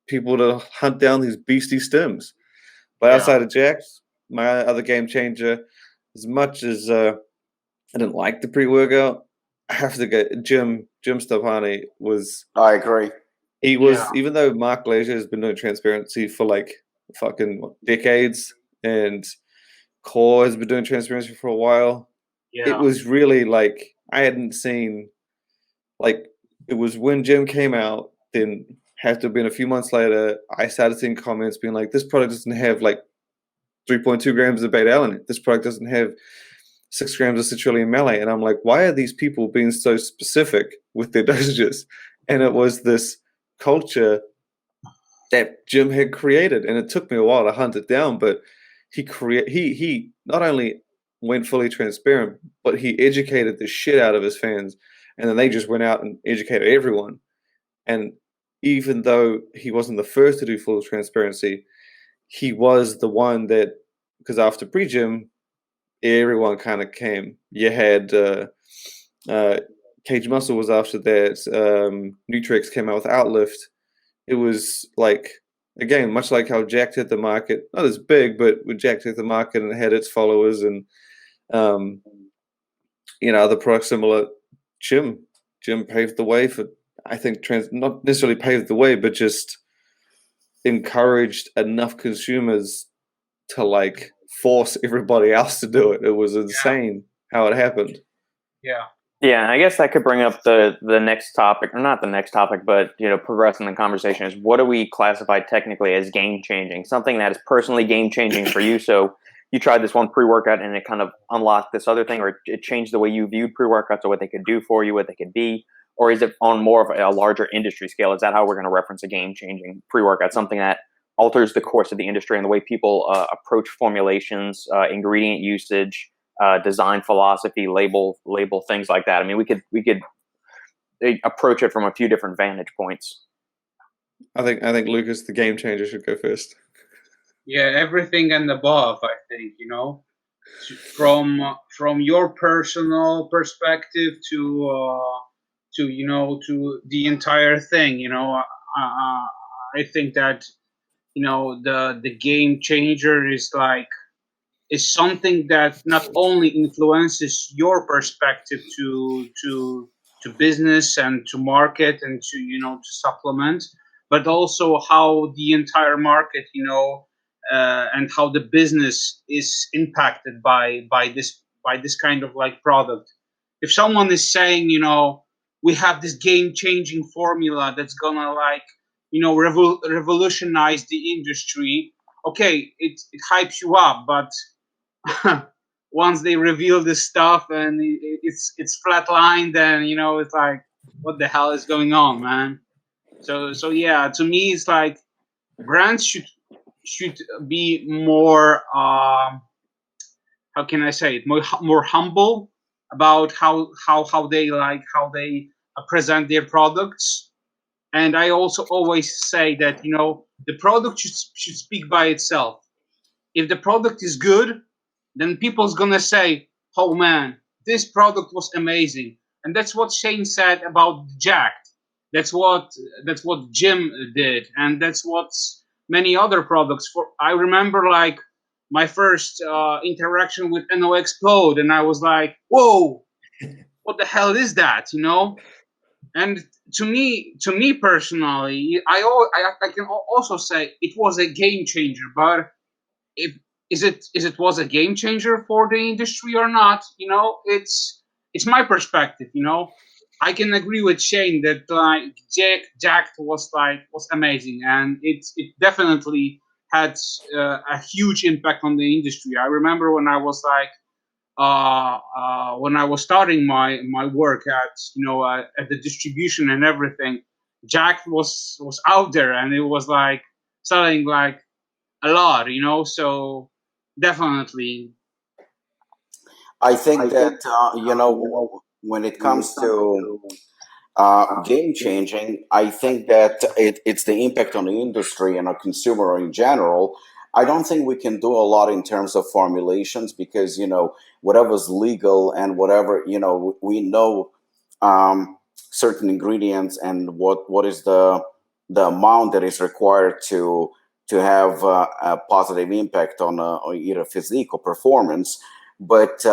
people to hunt down these beastie stims. But yeah, outside of Jax, my other game changer, as much as I didn't like the pre-workout, I have to go. Jim Stefani was I agree. he yeah, was even though Mark Glazier has been doing transparency for like fucking decades, and Core has been doing transparency for a while. It yeah, was really like I hadn't seen like it was when Jim came out, then had to have been a few months later, I started seeing comments being like, this product doesn't have like 3.2 grams of beta alanine. This product doesn't have 6 grams of citrulline malate. And I'm like, why are these people being so specific with their dosages? And it was this culture that Jim had created. And it took me a while to hunt it down, but he not only went fully transparent, but he educated the shit out of his fans. And then they just went out and educated everyone. And even though he wasn't the first to do full transparency, he was the one that, because after pre-gym, everyone kind of came. You had Cage Muscle was after that. Nutrex came out with Outlift. It was like, again, much like how Jack hit the market, not as big, but when Jack hit the market and it had its followers and, other products similar, Jim paved the way for, I think, not necessarily paved the way, but just encouraged enough consumers to like force everybody else to do it. It was insane how it happened. yeah, Yeah, I guess that could bring up the next topic, or not the next topic, but progressing the conversation is what do we classify technically as game changing? Something that is personally game changing for you. So you tried this one pre-workout and it kind of unlocked this other thing, or it changed the way you viewed pre-workouts or what they could do for you, what they could be, or is it on more of a larger industry scale? Is that how we're going to reference a game changing pre-workout? Something that alters the course of the industry and the way people approach formulations, ingredient usage, design philosophy, label things like that. I mean, we could approach it from a few different vantage points. I think Lukasz, the game changer, should go first. Yeah, everything and above. I think from your personal perspective to to the entire thing. I think that the game changer is something that not only influences your perspective to business and to market and to supplement, but also how the entire market and how the business is impacted by this kind of product. If someone is saying we have this game changing formula that's gonna revolutionize the industry, okay, it hypes you up, but once they reveal this stuff and it's flatlined, then it's like, what the hell is going on, man? So yeah, to me it's like brands should be more how can I say it, more humble about how they present their products. And I also always say that the product should speak by itself. If the product is good, then people's gonna say, "Oh man, this product was amazing." And that's what Shane said about Jacked. That's what Jim did, and that's what many other products. I remember my first interaction with NO Explode, and I was like, "Whoa, what the hell is that?" And to me personally, I can also say it was a game changer. But is it was a game changer for the industry or not? It's my perspective. I can agree with Shane that Jacked was amazing, and it definitely had a huge impact on the industry. I remember when I was when I was starting my work at the distribution and everything, Jacked was out there, and it was selling a lot, so definitely. I think that when it comes to game changing, I think that it's the impact on the industry and a consumer in general. I don't think we can do a lot in terms of formulations because whatever's legal and whatever we know certain ingredients and what is the amount that is required to have a positive impact on either physique or performance. But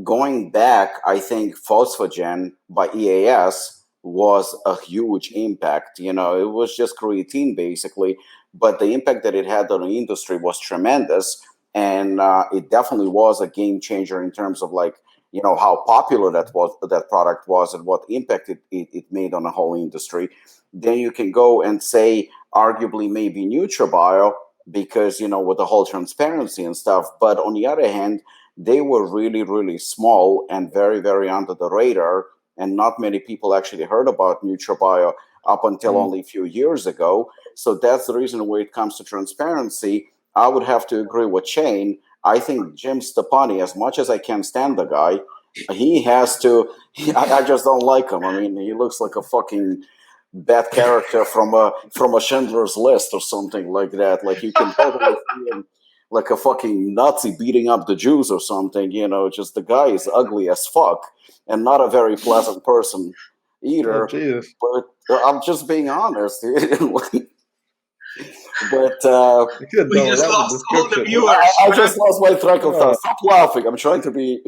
going back, I think Phosphagen by EAS was a huge impact. It was just creatine basically, but the impact that it had on the industry was tremendous, and it definitely was a game changer in terms of how popular that product was and what impact it made on the whole industry. Then you can go and say arguably maybe NutraBio because with the whole transparency and stuff. But on the other hand, they were really, really small and very, very under the radar, and not many people actually heard about NutraBio up until only a few years ago. So that's the reason when it comes to transparency, I would have to agree with Shane. I think Jim Stepani, as much as I can stand the guy, he has to. I just don't like him. I mean, he looks like a fucking bad character from a Schindler's List or something like that. Like you can totally see him like a fucking Nazi beating up the Jews or something. Just the guy is ugly as fuck and not a very pleasant person either. Oh, but I'm just being honest. But we just lost all the viewers. I just lost my track of thought. Stop laughing. I'm trying to be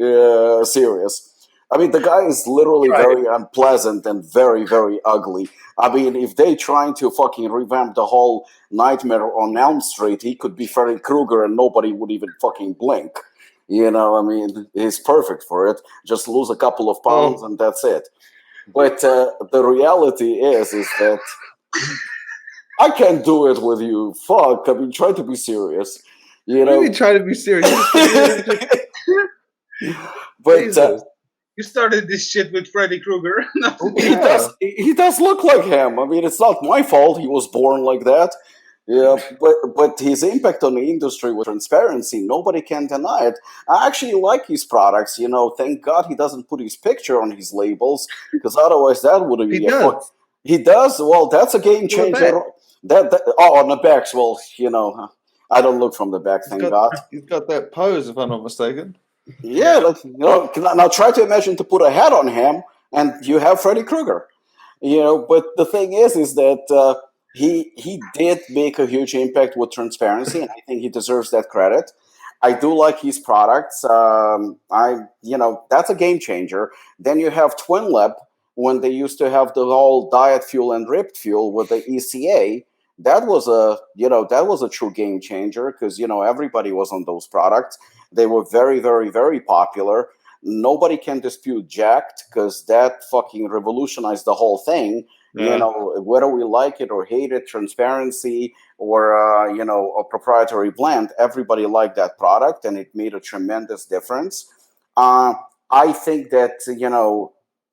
serious. I mean, the guy is literally very unpleasant and very, very ugly. I mean, if they trying to fucking revamp the whole Nightmare on Elm Street, he could be Freddy Krueger and nobody would even fucking blink. I mean, he's perfect for it. Just lose a couple of pounds and that's it. But the reality is that I can't do it with you. Fuck. I mean, try to be serious. What do you mean try to be serious? But you started this shit with Freddy Krueger. He does look like him. I mean, it's not my fault he was born like that. Yeah, but his impact on the industry with transparency, nobody can deny it. I actually like his products. Thank God he doesn't put his picture on his labels, because otherwise that would be He does. Well, that's a game changer. On the backs. Well, I don't look from the back. Thank God. He's got that pose, if I'm not mistaken. Yeah, now try to imagine to put a hat on him, and you have Freddy Krueger. But the thing is that he did make a huge impact with transparency, and I think he deserves that credit. I do like his products. That's a game changer. Then you have Twin Lab when they used to have the whole diet fuel and ripped fuel with the ECA. That was a true game changer because everybody was on those products. They were very, very, very popular. Nobody can dispute Jacked because that fucking revolutionized the whole thing. Yeah. Whether we like it or hate it, transparency or a proprietary blend, everybody liked that product, and it made a tremendous difference. I think that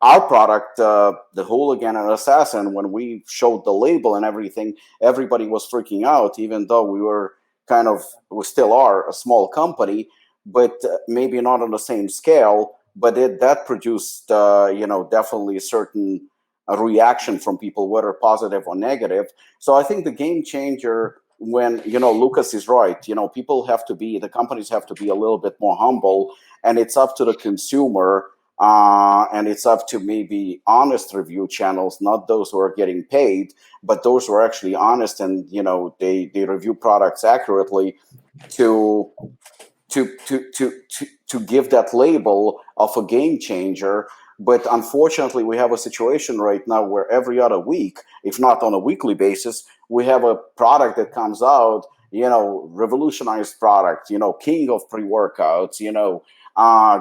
our product, the Hooligan and Assassin, when we showed the label and everything, everybody was freaking out, even though we still are a small company, but maybe not on the same scale. But that produced, definitely a certain reaction from people, whether positive or negative. So I think the game changer, when Lukasz is right, the companies have to be a little bit more humble, and it's up to the consumer. And it's up to maybe honest review channels, not those who are getting paid, but those who are actually honest and they review products accurately to give that label of a game changer. But unfortunately, we have a situation right now where every other week, if not on a weekly basis, we have a product that comes out, revolutionized product, king of pre-workouts,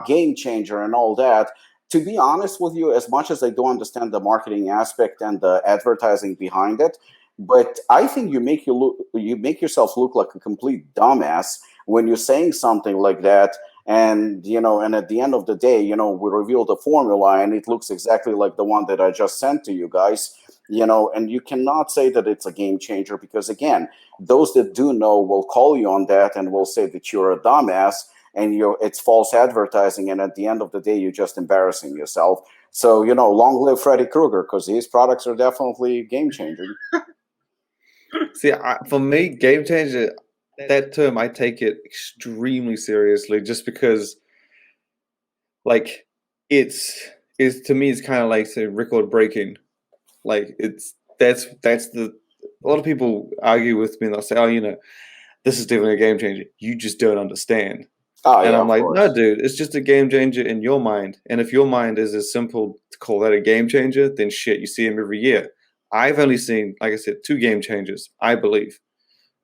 game changer and all that. To be honest with you, as much as I do understand the marketing aspect and the advertising behind it, but I think you make yourself look like a complete dumbass when you're saying something like that. And and at the end of the day, we reveal the formula, and it looks exactly like the one that I just sent to you guys. And you cannot say that it's a game changer because, again, those that do know will call you on that and will say that you're a dumbass and it's false advertising, and at the end of the day, you're just embarrassing yourself. So, long live Freddy Krueger, because these products are definitely game changing. See, for me, game changer, that term, I take it extremely seriously, just because, like, to me, it's kind of like, say, record breaking. Like, that's a lot of people argue with me and they'll say, oh, this is definitely a game changer. You just don't understand. Oh, and yeah, I'm like, course. no, dude, it's just a game changer in your mind. And if your mind is as simple to call that a game changer, then shit, you see them every year. I've only seen, like I said, 2 game changers, I believe.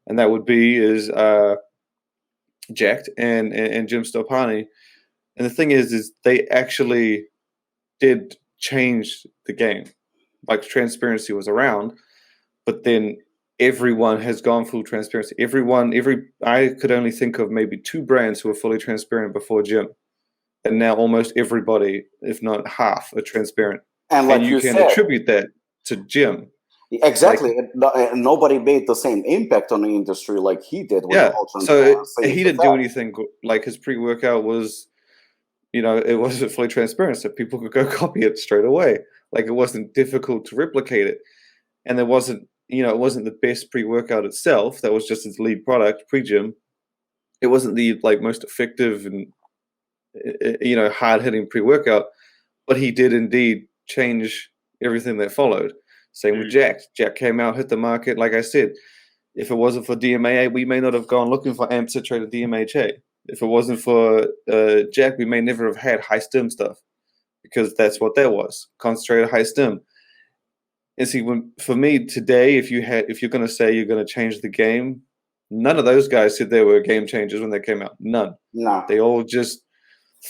And that would be Jacked and Jim Stoppani. And the thing is they actually did change the game. Like, transparency was around, but then everyone has gone full transparency. I could only think of maybe 2 brands who were fully transparent before Jim, and now almost everybody, if not half, are transparent. And like you can said, attribute that to Jim. Exactly. And nobody made the same impact on the industry like he did with the whole So transparency. he didn't do anything. Like, his pre-workout was, it wasn't fully transparent, so people could go copy it straight away. Like, it wasn't difficult to replicate it, and there wasn't. It wasn't the best pre-workout itself. That was just its lead product, pre-gym. It wasn't the most effective and hard-hitting pre-workout, but he did indeed change everything that followed. Same with Jack. Jack came out, hit the market. Like I said, if it wasn't for DMAA, we may not have gone looking for AMP citrated DMHA. If it wasn't for Jack, we may never have had high stem stuff, because that's what that was, concentrated high stem. And see, for me today, if you're going to say you're going to change the game, none of those guys said they were game changers when they came out. None. No. They all just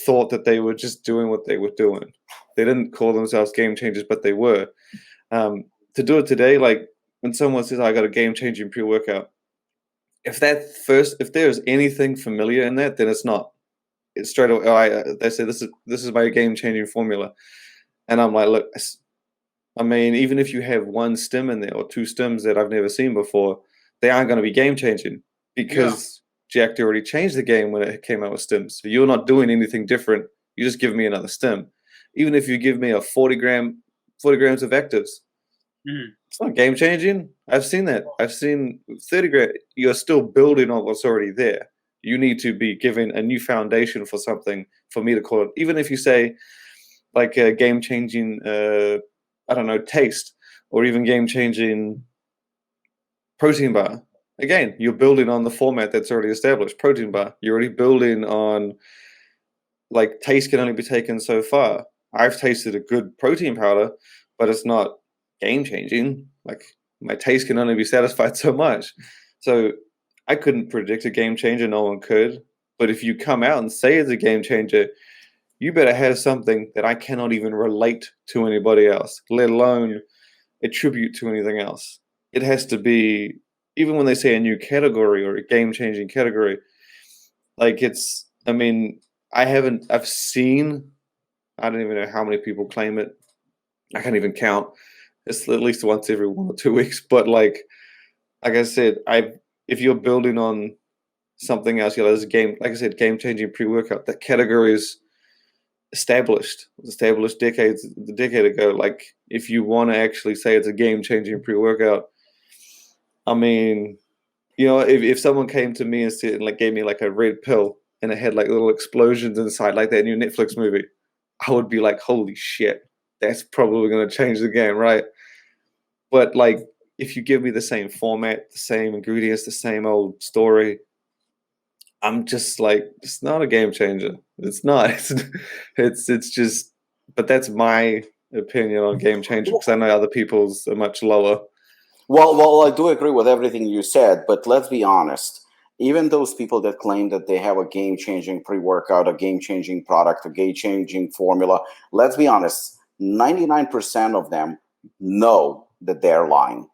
thought that they were just doing what they were doing. They didn't call themselves game changers, but they were. To do it today, like when someone says, I got a game changing pre-workout, if there's anything familiar in that, then it's not. It's straight away. They say this is my game changing formula, and I'm like, look. I mean, even if you have 1 stem in there or 2 stems that I've never seen before, they aren't going to be game-changing, because Jack already changed the game when it came out with stems. So you're not doing anything different. You just give me another stem. Even if you give me a 40 grams of actives, It's not game changing. I've seen that. I've seen 30 grand. You're still building on what's already there. You need to be given a new foundation for something for me to call it. Even if you say like a game changing, I don't know, taste, or even game changing protein bar. Again, you're building on the format that's already established. Protein bar. You're already building on, like, taste can only be taken so far. I've tasted a good protein powder, but it's not game changing. Like, my taste can only be satisfied so much. So I couldn't predict a game changer. No one could. But if you come out and say it's a game changer, you better have something that I cannot even relate to anybody else, let alone attribute to anything else. It has to be, even when they say a new category or a game-changing category, like it's, I mean, I've seen, I don't even know how many people claim it. I can't even count. It's at least once every 1 or 2 weeks. But like I said, if you're building on something else, there's a game, like I said, game-changing pre-workout, that category is established a decade ago. Like, if you want to actually say it's a game-changing pre-workout, I mean, if someone came to me and said, and like gave me like a red pill and it had like little explosions inside, like that new Netflix movie, I would be like, holy shit, that's probably going to change the game, right? But like, if you give me the same format, the same ingredients, the same old story, I'm just like, it's not a game changer. It's not. It's just. But that's my opinion on game changer, because I know other people's are much lower. Well, I do agree with everything you said, but let's be honest. Even those people that claim that they have a game-changing pre-workout, a game-changing product, a game-changing formula, let's be honest, 99% of them know that they're lying.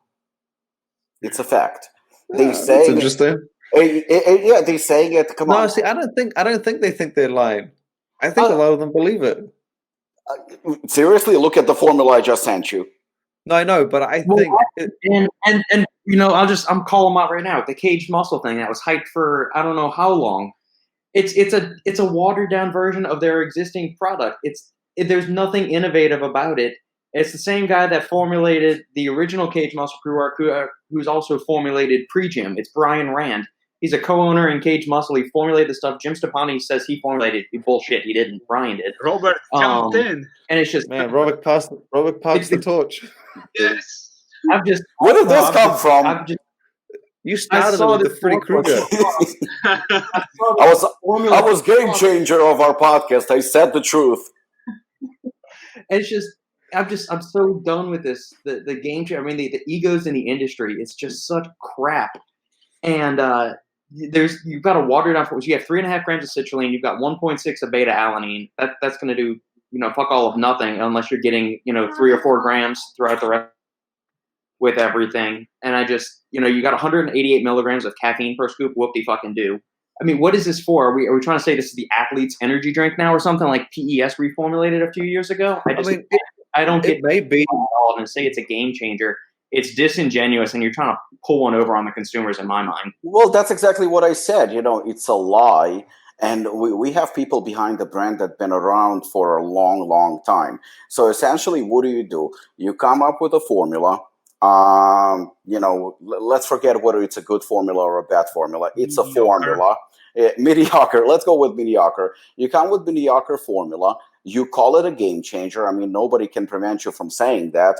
It's a fact. They say it's interesting. Yeah, they're saying it. Come on. No, see, I don't think they think they're lying. I think a lot of them believe it. Seriously, look at the formula I just sent you. No, I know, but I think and I'm calling them out right now. The caged muscle thing that was hyped for I don't know how long. It's a watered down version of their existing product. There's nothing innovative about it. It's the same guy that formulated the original caged muscle pre-workout, who's also formulated Pre-Gym. It's Brian Rand. He's a co-owner in Caged Muscle. He formulated the stuff. Jim Stepani says he formulated it. Bullshit, he didn't. Brian did. Robert jumped in. And it's just... Man, Robert passed the torch. Yes. Where did this come from? You started it with the Freddy Krueger. I was game changer of our podcast. I said the truth. It's just... I'm so done with this. The game changer. I mean, the egos in the industry. It's just such crap. And you've got a watered down. You have 3.5 grams of citrulline. You've got 1.6 of beta alanine. That's going to do fuck all of nothing unless you're getting 3 or 4 grams throughout the rest with everything. And I just you got 188 milligrams of caffeine per scoop. Whoop-de fucking do. I mean, what is this for? Are we trying to say this is the athlete's energy drink now or something like PES reformulated a few years ago? I don't get maybe all and say it's a game changer. It's disingenuous, and you're trying to pull one over on the consumers in my mind. Well, that's exactly what I said. It's a lie. And we have people behind the brand that have been around for a long, long time. So essentially, what do? You come up with a formula. Let's forget whether it's a good formula or a bad formula. It's a formula. Mediocre. Let's go with mediocre. You come with mediocre formula. You call it a game changer. I mean, nobody can prevent you from saying that.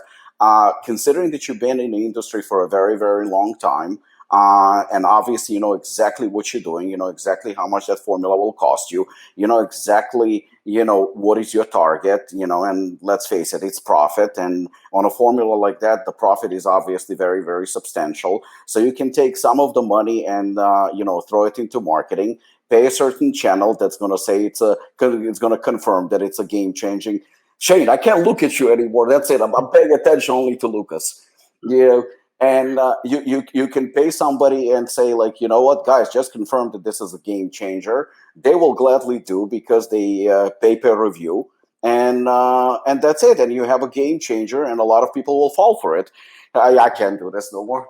Considering that you've been in the industry for a very, very long time, and obviously you know exactly what you're doing, you know exactly how much that formula will cost you, you know exactly, what is your target, and let's face it, it's profit. And on a formula like that, the profit is obviously very, very substantial. So you can take some of the money and, throw it into marketing, pay a certain channel that's going to say it's going to confirm that it's a game changing. Shane, I can't look at you anymore. That's it. I'm paying attention only to Lukasz. And you can pay somebody and say, like, you know what, guys, just confirm that this is a game changer. They will gladly do because they pay per review, and that's it. And you have a game changer, and a lot of people will fall for it. I can't do this no more.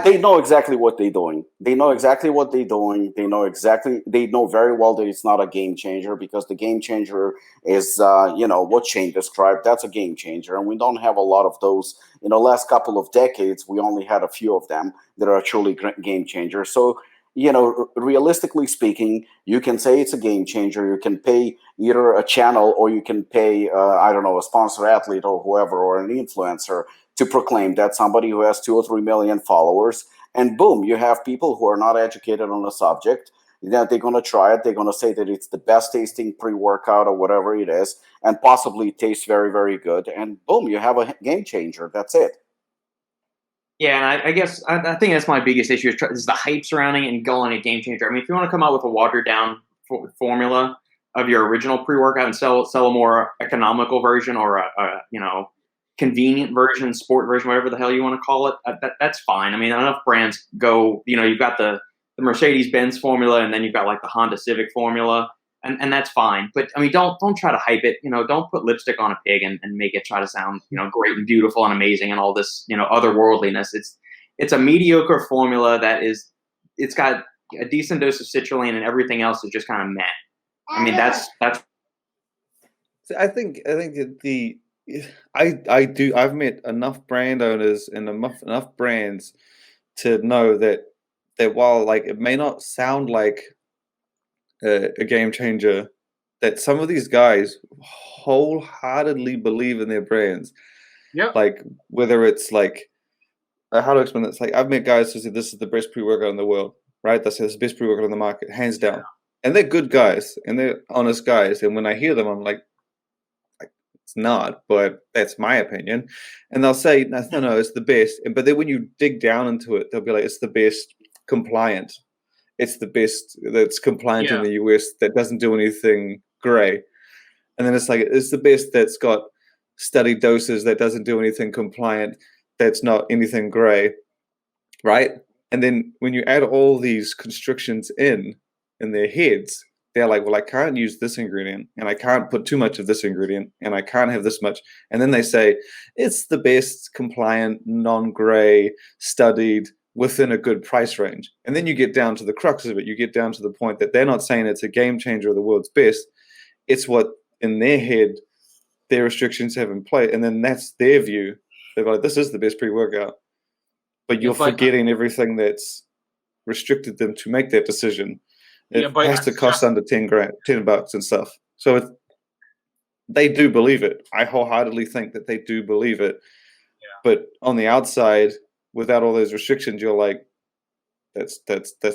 They know exactly what they're doing. They know exactly what they're doing. They know very well that it's not a game changer, because the game changer is, what Shane described. That's a game changer. And we don't have a lot of those. In the last couple of decades, we only had a few of them that are truly game changers. So, realistically speaking, you can say it's a game changer. You can pay either a channel, or you can pay, a sponsor athlete or whoever, or an influencer, to proclaim that, somebody who has 2 or 3 million followers, and boom, you have people who are not educated on the subject. They're going to try it. They're going to say that it's the best tasting pre-workout or whatever it is, and possibly tastes very, very good. And boom, you have a game changer. That's it. Yeah, and I guess I think that's my biggest issue is the hype surrounding it and calling it game changer. I mean, if you want to come out with a watered down formula of your original pre-workout and sell a more economical version, or a convenient version, sport version, whatever the hell you want to call it, that's fine. I mean, enough brands go, you've got the Mercedes-Benz formula, and then you've got like the Honda Civic formula, and that's fine. But I mean, don't try to hype it. Don't put lipstick on a pig and make it try to sound, great and beautiful and amazing and all this, otherworldliness. It's a mediocre formula it's got a decent dose of citrulline, and everything else is just kind of meh. I mean, that's. I think I've met enough brand owners and enough brands to know that while, like, it may not sound like a game changer, that some of these guys wholeheartedly believe in their brands. Yeah. Like, whether it's like, how to explain this? Like, I've met guys who say this is the best pre-workout in the world, right? That's the best pre-workout on the market, hands down. And they're good guys, and they're honest guys. And when I hear them, I'm like, it's not, but that's my opinion. And they'll say, no, it's the best. But then when you dig down into it, they'll be like, it's the best compliant. It's the best that's compliant in the US, that doesn't do anything gray. And then it's like, it's the best that's got studied doses, that doesn't do anything compliant, that's not anything gray, right? And then when you add all these constrictions in their heads, they're like, well, I can't use this ingredient, and I can't put too much of this ingredient, and I can't have this much. And then they say, it's the best compliant, non-gray, studied, within a good price range. And then you get down to the crux of it. You get down to the point that they're not saying it's a game changer or the world's best. It's what, in their head, their restrictions have in place. And then that's their view. They're like, this is the best pre-workout. But you're forgetting everything that's restricted them to make that decision. It has to cost under $10 and stuff. So they do believe it. I wholeheartedly think that they do believe it. Yeah. But on the outside, without all those restrictions, you're like, that's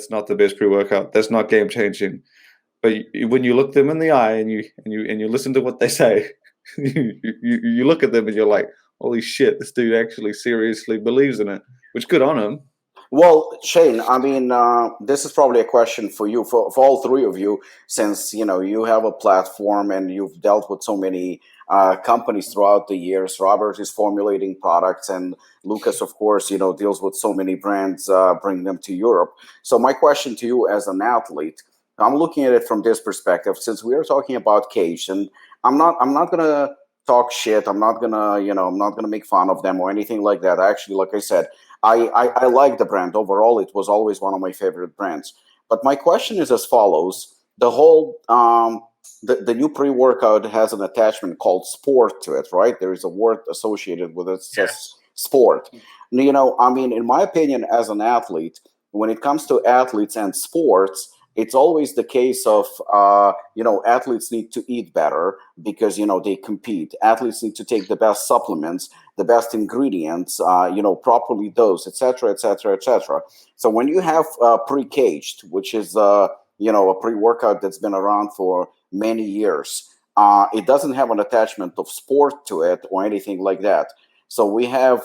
not the best pre-workout. That's not game changing. But when you look them in the eye and you listen to what they say, you look at them and you're like, holy shit, this dude actually seriously believes in it. Which, good on him. Well, Shane, I mean, this is probably a question for you, for all three of you, since, you have a platform and you've dealt with so many companies throughout the years. Robert is formulating products, and Lukasz, of course, deals with so many brands, bringing them to Europe. So my question to you as an athlete, I'm looking at it from this perspective, since we are talking about Kaged, and I'm not going to talk shit. I'm not going to, I'm not going to make fun of them or anything like that. Actually, like I said, I like the brand. Overall, it was always one of my favorite brands. But my question is as follows. The whole, the new pre-workout has an attachment called sport to it, right? There is a word associated with it that says sport. I mean, in my opinion, as an athlete, when it comes to athletes and sports, it's always the case of, athletes need to eat better because, they compete. Athletes need to take the best supplements, the best ingredients, properly dosed, et cetera, et cetera, et cetera. So when you have Pre-Kaged, which is, a pre-workout that's been around for many years, it doesn't have an attachment of sport to it or anything like that. So we have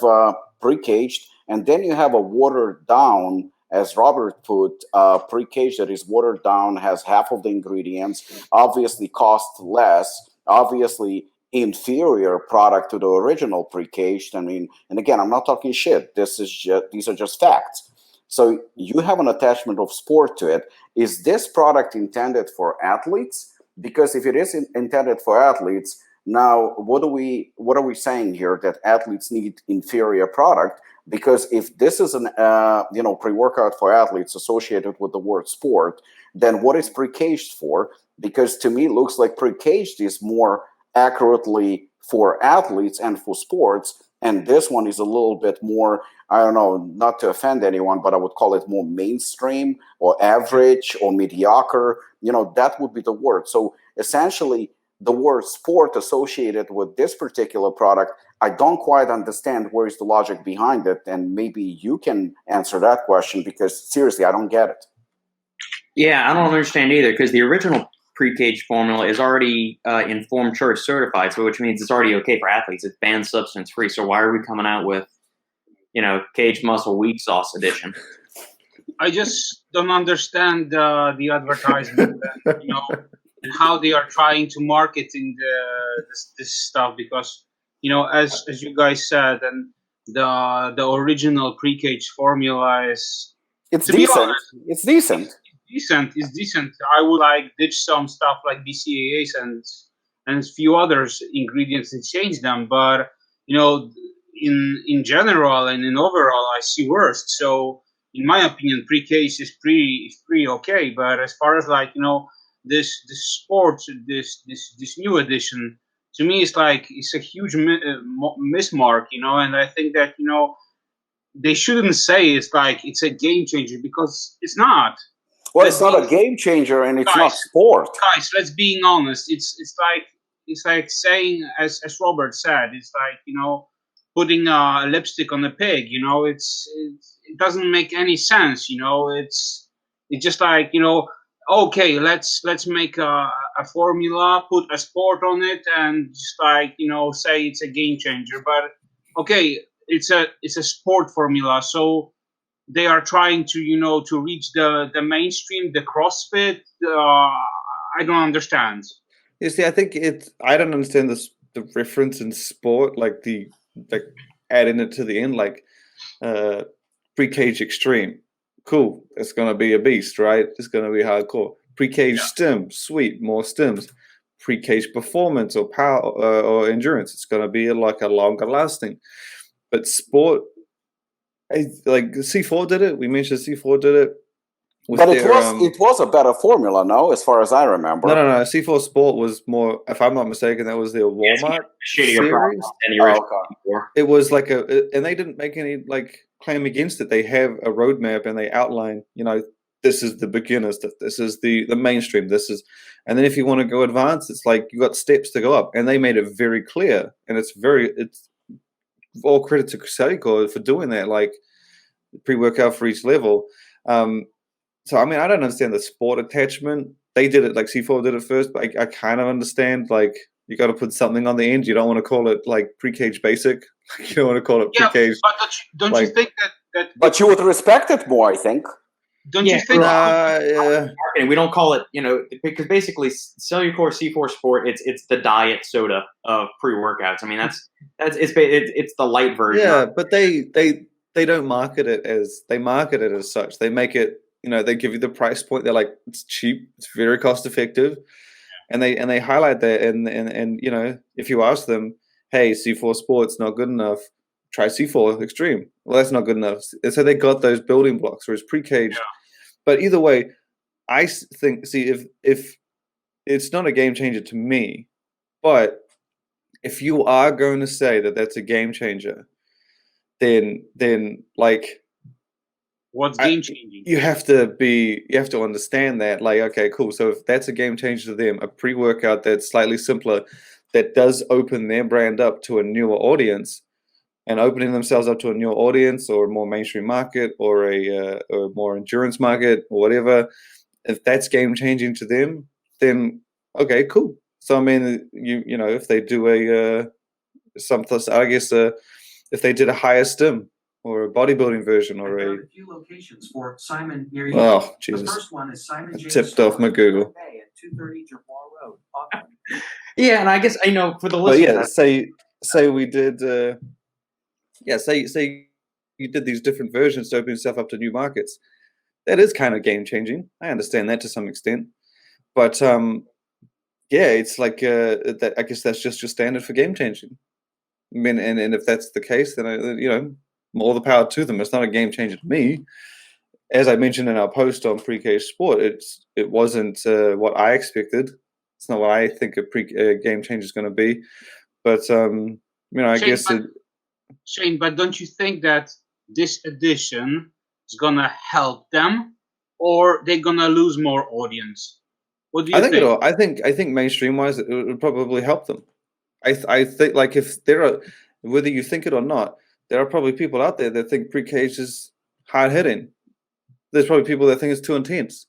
Pre-Kaged, and then you have a watered down, as Robert put, Pre-Kaged that is watered down, has half of the ingredients, obviously cost less, obviously inferior product to the original Pre-Kaged. I mean, and again, I'm not talking shit. These are just facts. So you have an attachment of sport to it. Is this product intended for athletes? Because if it is intended for athletes, Now, what are we saying here? That athletes need inferior product? Because if this is an pre-workout for athletes associated with the word sport, then what is pre-caged for? Because to me, it looks like pre-caged is more accurately for athletes and for sports, and this one is a little bit more, I don't know, not to offend anyone, but I would call it more mainstream or average or mediocre. That would be the word. So essentially, the word sport associated with this particular product, I don't quite understand where is the logic behind it, and maybe you can answer that question, because seriously, I don't get it. Yeah, I don't understand either, because the original pre-caged formula is already Informed Church certified, so which means it's already okay for athletes. It's banned substance free. So why are we coming out with, caged muscle weak sauce edition? I just don't understand the advertisement, and how they are trying to marketing this stuff, because as you guys said, and the original pre-caged formula is, It's to be decent. honest, It's decent. It's decent. I would ditch some stuff like BCAAs and a few others ingredients and change them, but in general and in overall, I see worse. So in my opinion, pre-caged is pretty okay. But as far as this sport, this new edition, to me, it's a huge mismark, and I think that they shouldn't say it's a game changer, because it's not. Well, it's not a game changer, and it's not sport. Guys, let's be honest. It's like saying, as Robert said, it's putting a lipstick on a pig. It doesn't make any sense. It's just okay, let's make a formula, put a sport on it, and just say it's a game changer. But okay, it's a sport formula, so they are trying to to reach the mainstream, the CrossFit. I don't understand. You see, I think I don't understand the reference in sport, like adding it to the end, pre-cage extreme. Cool, it's gonna be a beast, right? It's gonna be hardcore. Pre-cage stim, sweet, more stims. Pre-cage performance or power or endurance, it's gonna be a longer lasting. But sport, C4 did it. We mentioned C4 did it. But it was a better formula, no? As far as I remember. No. C4 Sport was more, if I'm not mistaken, that was their Walmart series. It was and they didn't make any claim against it. They have a roadmap and they outline, this is the beginners, this is the mainstream, and then if you want to go advanced, it's you got steps to go up, and they made it very clear, and it's all credit to Celico for doing that, pre-workout for each level. So I mean, I don't understand the sport attachment. They did it C4 did it first, but I kind of understand you got to put something on the end. You don't want to call it pre-cage basic. You don't want to call it pre-cage. But don't you think that? But you would respect it more, I think. Don't you think? We don't call it, because basically Cellucor C4 Sport, it's the diet soda of pre-workouts. I mean, it's the light version. Yeah, but they don't market it as such. They make it, they give you the price point. They're it's cheap, it's very cost effective, and they highlight that. And if you ask them, hey, C4 Sport's not good enough, try C4 Extreme. Well, that's not good enough. And so they got those building blocks, whereas pre-caged. Yeah. But either way, I think, if it's not a game changer to me, but if you are going to say that that's a game changer, then what's game changing? You have to understand that, okay, cool. So if that's a game changer to them, a pre-workout that's slightly simpler, that does open their brand up to a newer audience, and opening themselves up to a newer audience or a more mainstream market or a more endurance market or whatever, if that's game changing to them, then okay, cool. So I mean, if they do if they did a higher stim or a bodybuilding version or a few locations for Simon near you. Oh Jesus! The first one is Simon James tipped off my Google. At 230 Jerbois Road, Auckland. Yeah, and I guess for the listeners. Say we did. Say you did these different versions to open yourself up to new markets. That is kind of game changing. I understand that to some extent, but yeah, it's like that. I guess that's just your standard for game changing. I mean, and if that's the case, then all the power to them. It's not a game changer to me. As I mentioned in our post on Pre-Kaged Sport, it wasn't what I expected. It's not what I think a game changer is going to be. But I Shane, guess Shane, but don't you think that this edition is gonna help them, or they're gonna lose more audience? What do you think? I think mainstream wise, it would probably help them. I think, like, if there are, whether you think it or not, there are probably people out there that think Pre-Kaged is hard hitting. There's probably people that think it's too intense.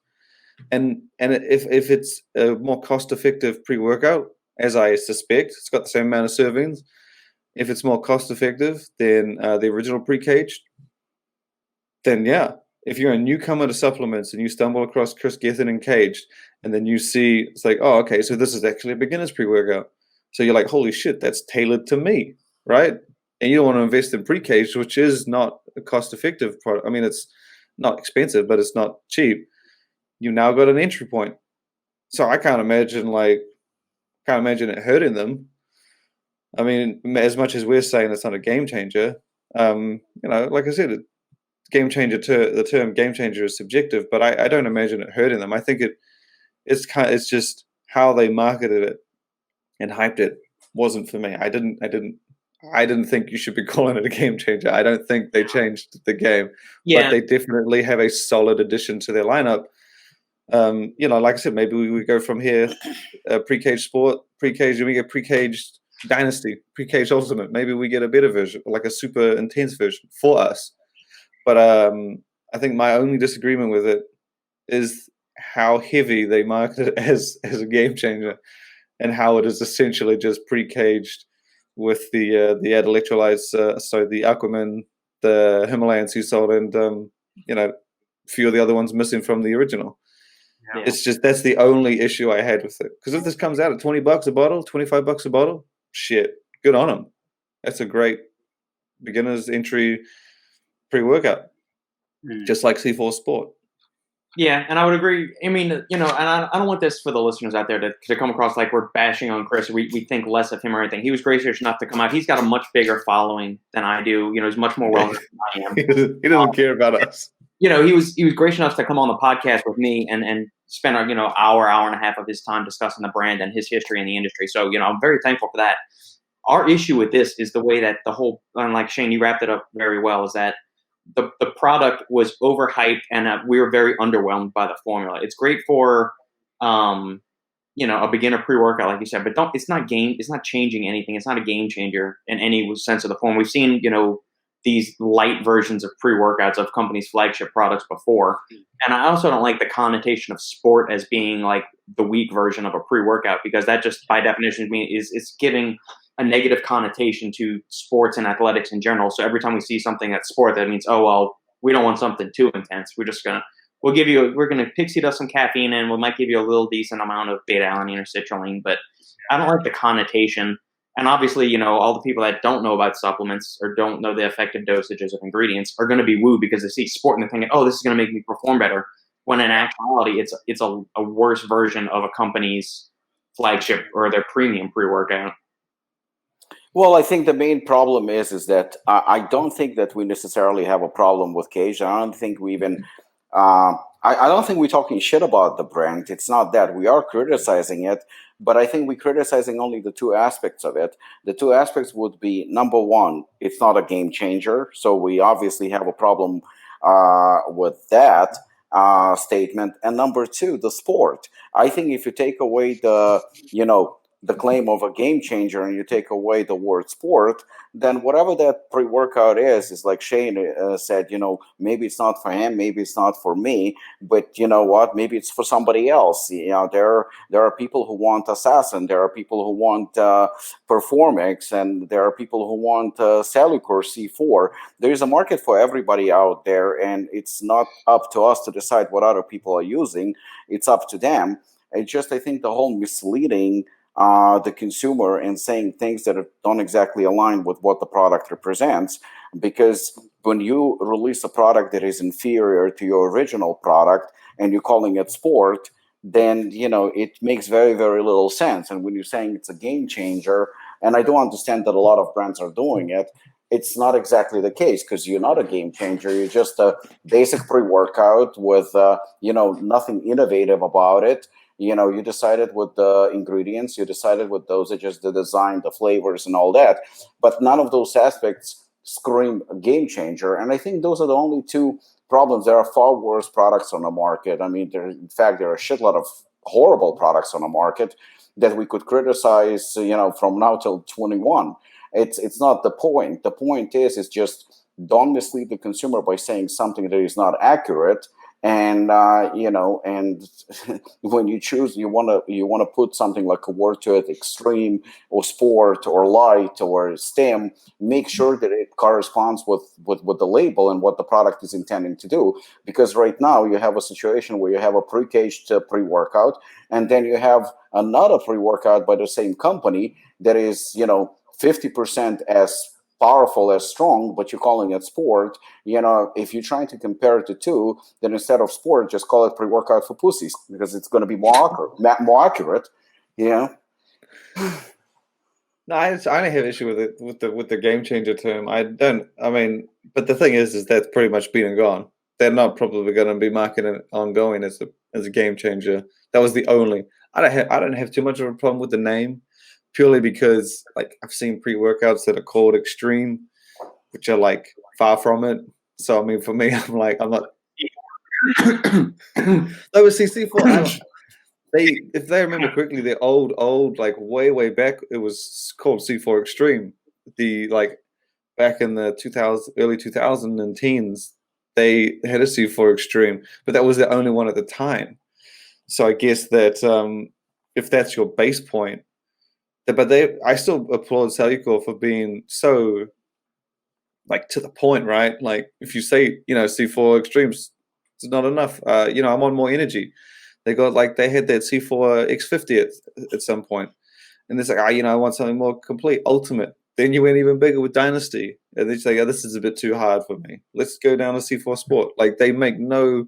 And if it's a more cost effective pre-workout, as I suspect, it's got the same amount of servings. If it's more cost effective than the original Pre-Kaged, then yeah. If you're a newcomer to supplements and you stumble across Chris Gethin and Caged, and then you see it's like, oh, okay, so this is actually a beginner's pre-workout. So you're like, holy shit, that's tailored to me, right? And you don't want to invest in Pre-Kaged, which is not a cost-effective product. I mean, it's not expensive, but it's not cheap. You now got an entry point. So I can't imagine it hurting them. I mean, as much as we're saying it's not a game changer, like I said, game changer. The term game changer is subjective, but I don't imagine it hurting them. I think it's just how they marketed it and hyped it wasn't for me. I didn't think you should be calling it a game changer. I don't think they changed the game, but they definitely have a solid addition to their lineup. Like I said, maybe we go from here, Pre-Kaged Sport, Pre-Kaged, and we get Pre-Kaged Dynasty, Pre-Kaged Ultimate. Maybe we get a better version, like a super intense version for us. But I think my only disagreement with it is how heavy they market it as a game changer, and how it is essentially just Pre-Kaged with the add electrolytes, the Aquaman, the Himalayan sea salt, and a few of the other ones missing from the original. Yeah. It's just, that's the only issue I had with it. Because if this comes out at $20 a bottle, $25 a bottle, shit, good on them. That's a great beginner's entry pre-workout, just like C4 Sport. Yeah, and I would agree. I mean, and I don't want this for the listeners out there to come across like we're bashing on Chris. We think less of him or anything. He was gracious enough to come out. He's got a much bigger following than I do. He's much more well known than I am. He doesn't care about us. He was gracious enough to come on the podcast with me and spend hour and a half of his time discussing the brand and his history in the industry. So I'm very thankful for that. Our issue with this is the way that the whole, and like Shane, you wrapped it up very well, is that the product was overhyped and we were very underwhelmed by the formula. It's great for a beginner pre-workout, like you said, but it's not changing anything. It's not a game changer in any sense of the form. We've seen these light versions of pre-workouts of companies' flagship products before, and I also don't like the connotation of sport as being like the weak version of a pre-workout, because that just by definition is giving a negative connotation to sports and athletics in general. So every time we see something that's sport, that means, oh, well, we don't want something too intense. We're going to pixie dust some caffeine in. We might give you a little decent amount of beta-alanine or citrulline, but I don't like the connotation. And obviously, all the people that don't know about supplements or don't know the effective dosages of ingredients are going to be wooed because they see sport and they're thinking, oh, this is going to make me perform better. When in actuality, it's a worse version of a company's flagship or their premium pre-workout. Well, I think the main problem is that I don't think that we necessarily have a problem with Kaged. I don't think we even I don't think we're talking shit about the brand. It's not that. We are criticizing it, but I think we're criticizing only the two aspects of it. The two aspects would be, number one, it's not a game changer. So we obviously have a problem with that statement. And number two, the sport. I think if you take away the claim of a game changer and you take away the word sport, then whatever that pre-workout is like Shane said, maybe it's not for him, maybe it's not for me, but you know what, maybe it's for somebody else. There are people who want Assassin, there are people who want Performix, and there are people who want Cellucor C4. There is a market for everybody out there, and it's not up to us to decide what other people are using. It's up to them. It's just, I think, the whole misleading the consumer and saying things that don't exactly align with what the product represents. Because when you release a product that is inferior to your original product and you're calling it sport, then it makes very, very little sense. And when you're saying it's a game changer, and I do understand that a lot of brands are doing it, it's not exactly the case, because you're not a game changer. You're just a basic pre-workout with nothing innovative about it. You decided with the ingredients, you decided with dosages, the design, the flavors, and all that, but none of those aspects scream a game changer. And I think those are the only two problems. There are far worse products on the market. I mean, there are a shitload of horrible products on the market that we could criticize, from now till 21. It's not the point. The point is just don't mislead the consumer by saying something that is not accurate. And and when you choose, you want to put something like a word to it, extreme or sport or light or stem. Make sure that it corresponds with the label and what the product is intending to do. Because right now you have a situation where you have a pre-caged pre-workout, and then you have another pre-workout by the same company that is 50% as powerful, as strong, but you're calling it sport. If you're trying to compare the two, then instead of sport, just call it pre-workout for pussies, because it's going to be more accurate. No, I don't have issue with it, with the game changer term. But the thing is that's pretty much been and gone. They're not probably going to be marketing it ongoing as a game changer. That was the only. I don't have too much of a problem with the name, purely because I've seen pre-workouts that are called extreme, which are far from it. So I mean, for me, I'm not. That was C4. If they remember correctly, the old way back, it was called C4 Extreme. Back in the early 2000s and teens, they had a C4 Extreme, but that was the only one at the time. So I guess that if that's your base point. But I still applaud Cellucor for being so to the point, right? If you say C4 Extremes, it's not enough. I'm on more energy. They got they had that C4 X50 at some point, and it's I want something more complete, ultimate. Then you went even bigger with Dynasty, and they say, this is a bit too hard for me. Let's go down to C4 Sport. They make no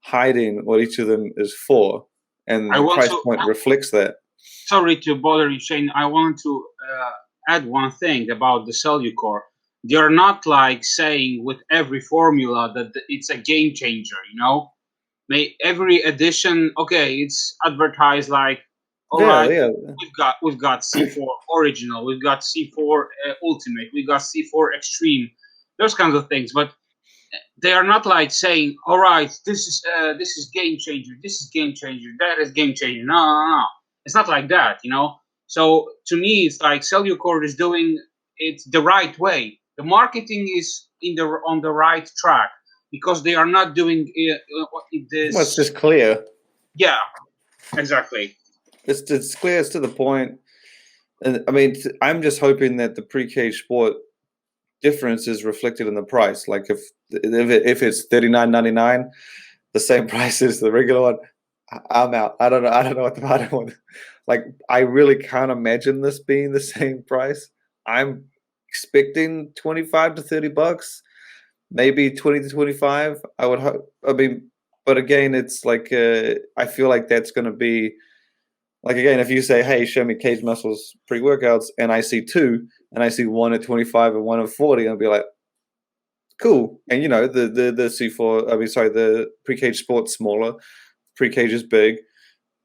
hiding what each of them is for, and the price point reflects that. Sorry to bother you, Shane. I want to add one thing about the Cellucor. They're not saying with every formula that it's a game changer, Every edition, okay, it's advertised we've got C4 Original, we've got C4 Ultimate, we've got C4 Extreme, those kinds of things. But they are not saying, all right, this is game changer, this is game changer, that is game changer. No. It's not like that, So to me, it's Cellucor is doing it the right way. The marketing is on the right track, because they are not doing this. Well, it's just clear. Yeah, exactly. It's clear. It's to the point. And I mean, I'm just hoping that the pre-caged sport difference is reflected in the price. If it's $39.99, the same price as the regular one, I'm out. I don't know what the bottom one. I really can't imagine this being the same price. I'm expecting $25 to $30, maybe 20 to 25. I would hope. I mean, but again, it's I feel like that's going to be again, if you say, "Hey, show me cage muscles pre-workouts," and I see two, and I see one at 25 and one at 40, I'll be like, cool. And the C4. The pre-cage sport's smaller. Pre-cage is big.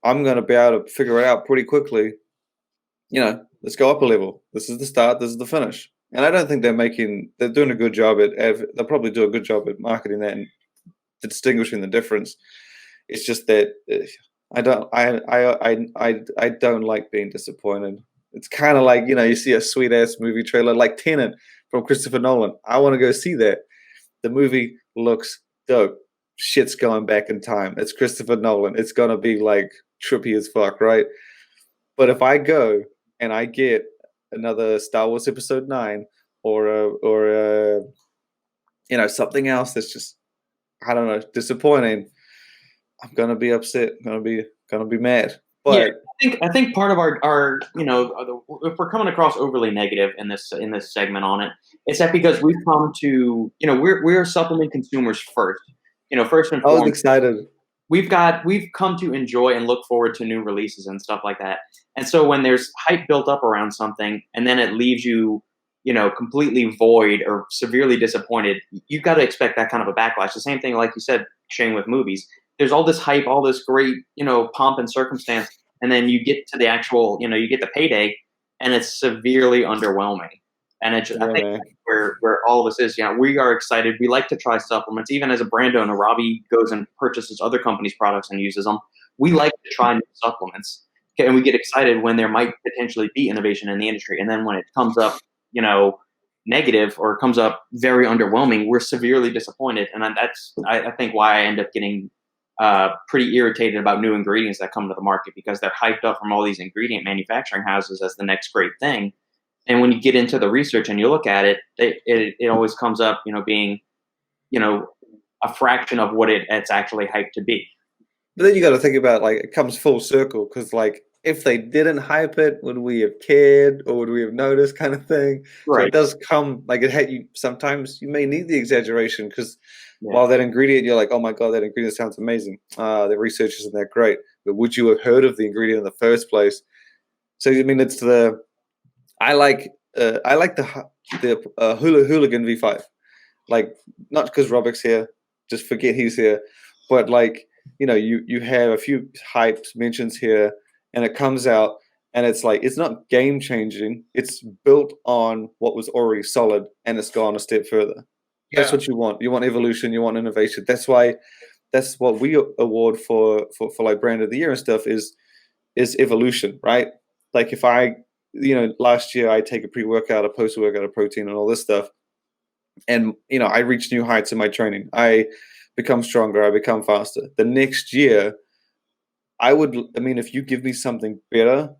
I'm going to be able to figure it out pretty quickly. Let's go up a level. This is the start. This is the finish. And I don't think they're doing a good job they'll probably do a good job at marketing that and distinguishing the difference. It's just that I don't like being disappointed. It's kind of you see a sweet ass movie trailer like Tenet from Christopher Nolan. I want to go see that. The movie looks dope. Shit's going back in time. It's Christopher Nolan. It's gonna be trippy as fuck, right? But if I go and I get another Star Wars Episode 9 or something else that's just, I don't know, disappointing, I'm gonna be upset. I'm gonna be mad. But I think part of our if we're coming across overly negative in this segment on it, it's that because we've come to we're supplement consumers first. First and foremost. I was excited. we've come to enjoy and look forward to new releases and stuff like that. And so when there's hype built up around something and then it leaves you, completely void or severely disappointed, you've got to expect that kind of a backlash. The same thing, like you said, Shane, with movies. There's all this hype, all this great, pomp and circumstance, and then you get to the actual, you get the payday, and it's severely underwhelming. And I think where all of us is, we are excited. We like to try supplements. Even as a brand owner, Robbie goes and purchases other companies' products and uses them. We like to try new supplements, okay, and we get excited when there might potentially be innovation in the industry. And then when it comes up, negative or comes up very underwhelming, we're severely disappointed. And that's, I think, why I end up getting pretty irritated about new ingredients that come to the market, because they're hyped up from all these ingredient manufacturing houses as the next great thing. And when you get into the research and you look at it, it always comes up, being, a fraction of what it's actually hyped to be. But then you got to think about, like, it comes full circle, because, like, if they didn't hype it, would we have cared or would we have noticed, kind of thing? Right. So it does come, like, it had you. Sometimes you may need the exaggeration, because while that ingredient, you're like, oh my God, that ingredient sounds amazing. The research isn't that great. But would you have heard of the ingredient in the first place? So, I mean, it's I like the Hooligan V5. Like, not because Robert's here, just forget he's here. But, like, you have a few hypes mentions here, and it comes out, and it's like, it's not game changing. It's built on what was already solid, and it's gone a step further. Yeah. That's what you want. You want evolution. You want innovation. That's what we award for like brand of the year and stuff is evolution, right? Like, if I, last year I take a pre-workout, a post-workout, a protein, and all this stuff, and I reach new heights in my training. I become stronger. I become faster. The next year, if you give me something better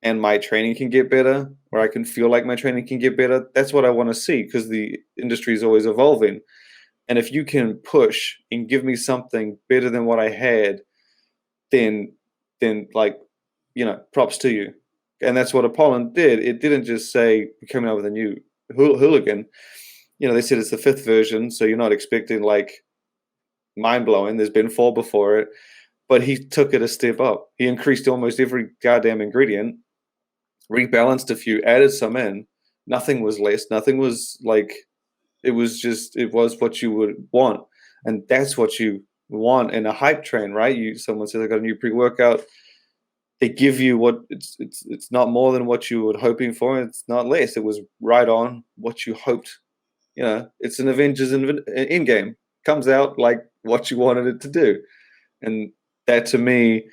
and my training can get better, or I can feel like my training can get better, that's what I want to see, because the industry is always evolving. And if you can push and give me something better than what I had, then like, props to you. And that's what Apollon did. It didn't just say we're coming out with a new Hooligan. They said it's the 5th version, so you're not expecting, like, mind-blowing. There's been 4 before it. But he took it a step up. He increased almost every goddamn ingredient, rebalanced a few, added some in. Nothing was less. Nothing was, like, it was what you would want. And that's what you want in a hype train, right? Someone says, I got a new pre-workout. They give you what it's not more than what you were hoping for. It's not less. It was right on what you hoped. It's an Avengers in-game. Comes out like what you wanted it to do. And that, to me,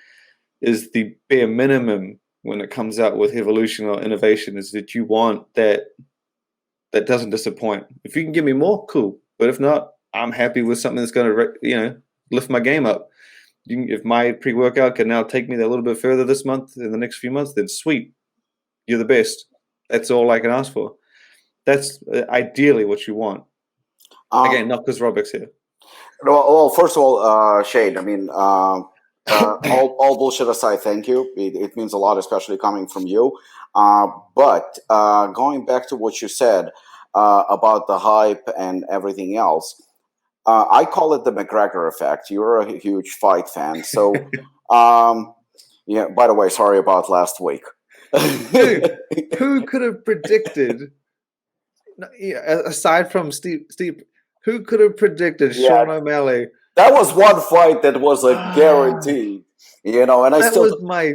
is the bare minimum when it comes out with evolution or innovation, is that you want that doesn't disappoint. If you can give me more, cool. But if not, I'm happy with something that's going to, lift my game up. If my pre-workout can now take me a little bit further this month, in the next few months, then sweet. You're the best. That's all I can ask for. That's ideally what you want. Again, not because Robert's here. Well, first of all, Shane, I mean, all bullshit aside, thank you. It means a lot, especially coming from you. But going back to what you said about the hype and everything else, I call it the McGregor effect. You're a huge fight fan. So, yeah, by the way, sorry about last week. Dude, who could have predicted, aside from Steve, who could have predicted Sean O'Malley? That was one fight that was a guarantee, and that was my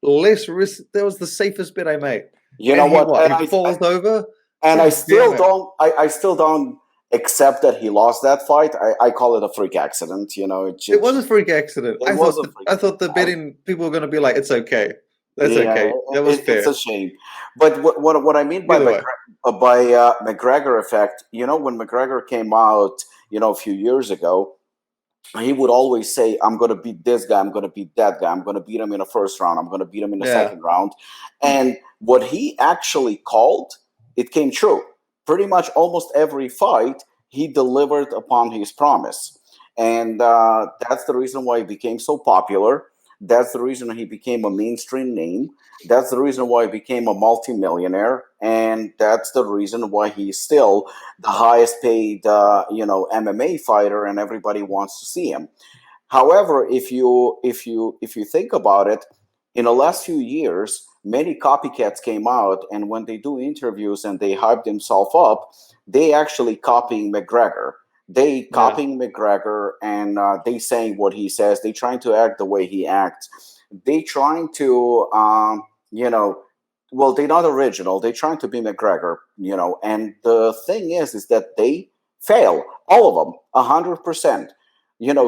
less risk. That was the safest bet I made. You know what? He falls over, and I still don't. I still don't accept that he lost that fight. I call it a freak accident. It was a freak accident. I thought the betting people were going to be like, it's okay. That's okay. That was fair. It's a shame. But what I mean by McGregor effect, when McGregor came out, a few years ago, he would always say, I'm going to beat this guy, I'm going to beat that guy, I'm going to beat him in the first round, I'm going to beat him in the second round. And what he actually called, it came true. Pretty much almost every fight, he delivered upon his promise. And that's the reason why he became so popular. That's the reason he became a mainstream name. That's the reason why he became a multimillionaire. And that's the reason why he's still the highest paid, MMA fighter, and everybody wants to see him. However, if you think about it, in the last few years, many copycats came out, and when they do interviews and they hype themselves up, they actually copying McGregor. They copying McGregor, and they saying what he says. They trying to act the way he acts. They trying to, well, they're not original. They're trying to be McGregor, And the thing is that they fail, all of them, 100%.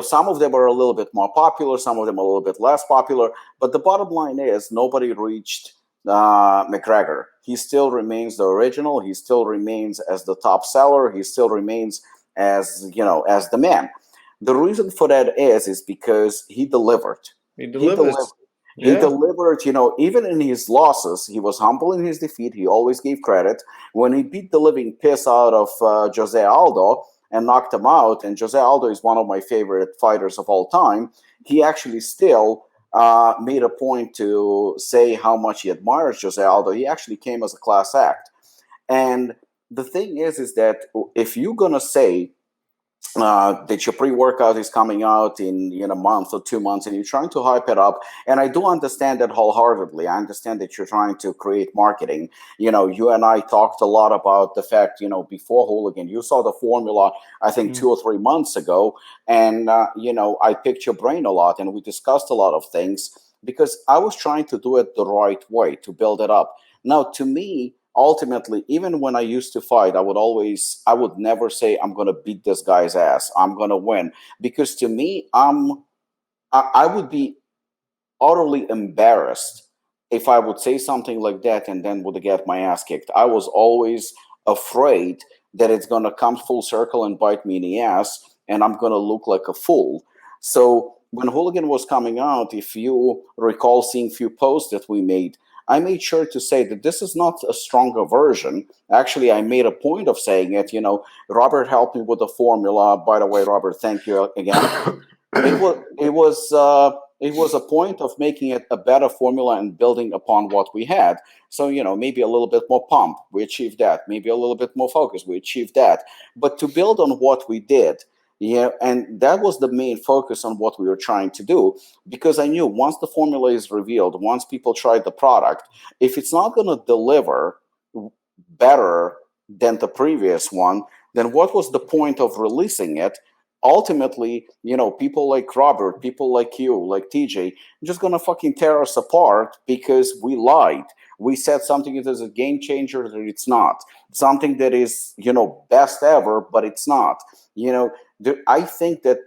Some of them are a little bit more popular, some of them are a little bit less popular, but the bottom line is nobody reached McGregor. He still remains the original. He still remains as the top seller. He still remains as the man. The reason for that is because he delivered. He delivered. He delivered, even in his losses, he was humble in his defeat. He always gave credit. When he beat the living piss out of Jose Aldo and knocked him out, and Jose Aldo is one of my favorite fighters of all time, he actually still made a point to say how much he admires Jose Aldo. He actually came as a class act. And the thing is that if you're going to say that your pre-workout is coming out in a month or 2 months, and you're trying to hype it up, and I do understand that wholeheartedly. I understand that you're trying to create marketing. You and I talked a lot about the fact, before Hooligan, you saw the formula, I think 2 or 3 months ago, and I picked your brain a lot, and we discussed a lot of things because I was trying to do it the right way to build it up. Now, to me, ultimately, even when I used to fight, I would never say I'm going to beat this guy's ass, I'm going to win, because to me, I would be utterly embarrassed if I would say something like that and then would get my ass kicked. I was always afraid that it's going to come full circle and bite me in the ass, and I'm going to look like a fool. So when Hooligan was coming out, if you recall seeing few posts that we made, I made sure to say that this is not a stronger version. Actually, I made a point of saying it. Robert helped me with the formula. By the way, Robert, thank you again. It was a point of making it a better formula and building upon what we had. So, maybe a little bit more pump, we achieved that. Maybe a little bit more focus, we achieved that. But to build on what we did, and that was the main focus on what we were trying to do, because I knew once the formula is revealed, once people tried the product, if it's not going to deliver better than the previous one, then what was the point of releasing it? Ultimately, people like Robert, people like you, like TJ, just going to fucking tear us apart because we lied. We said something that is a game changer that it's not. Something that is, best ever, but it's not. I think that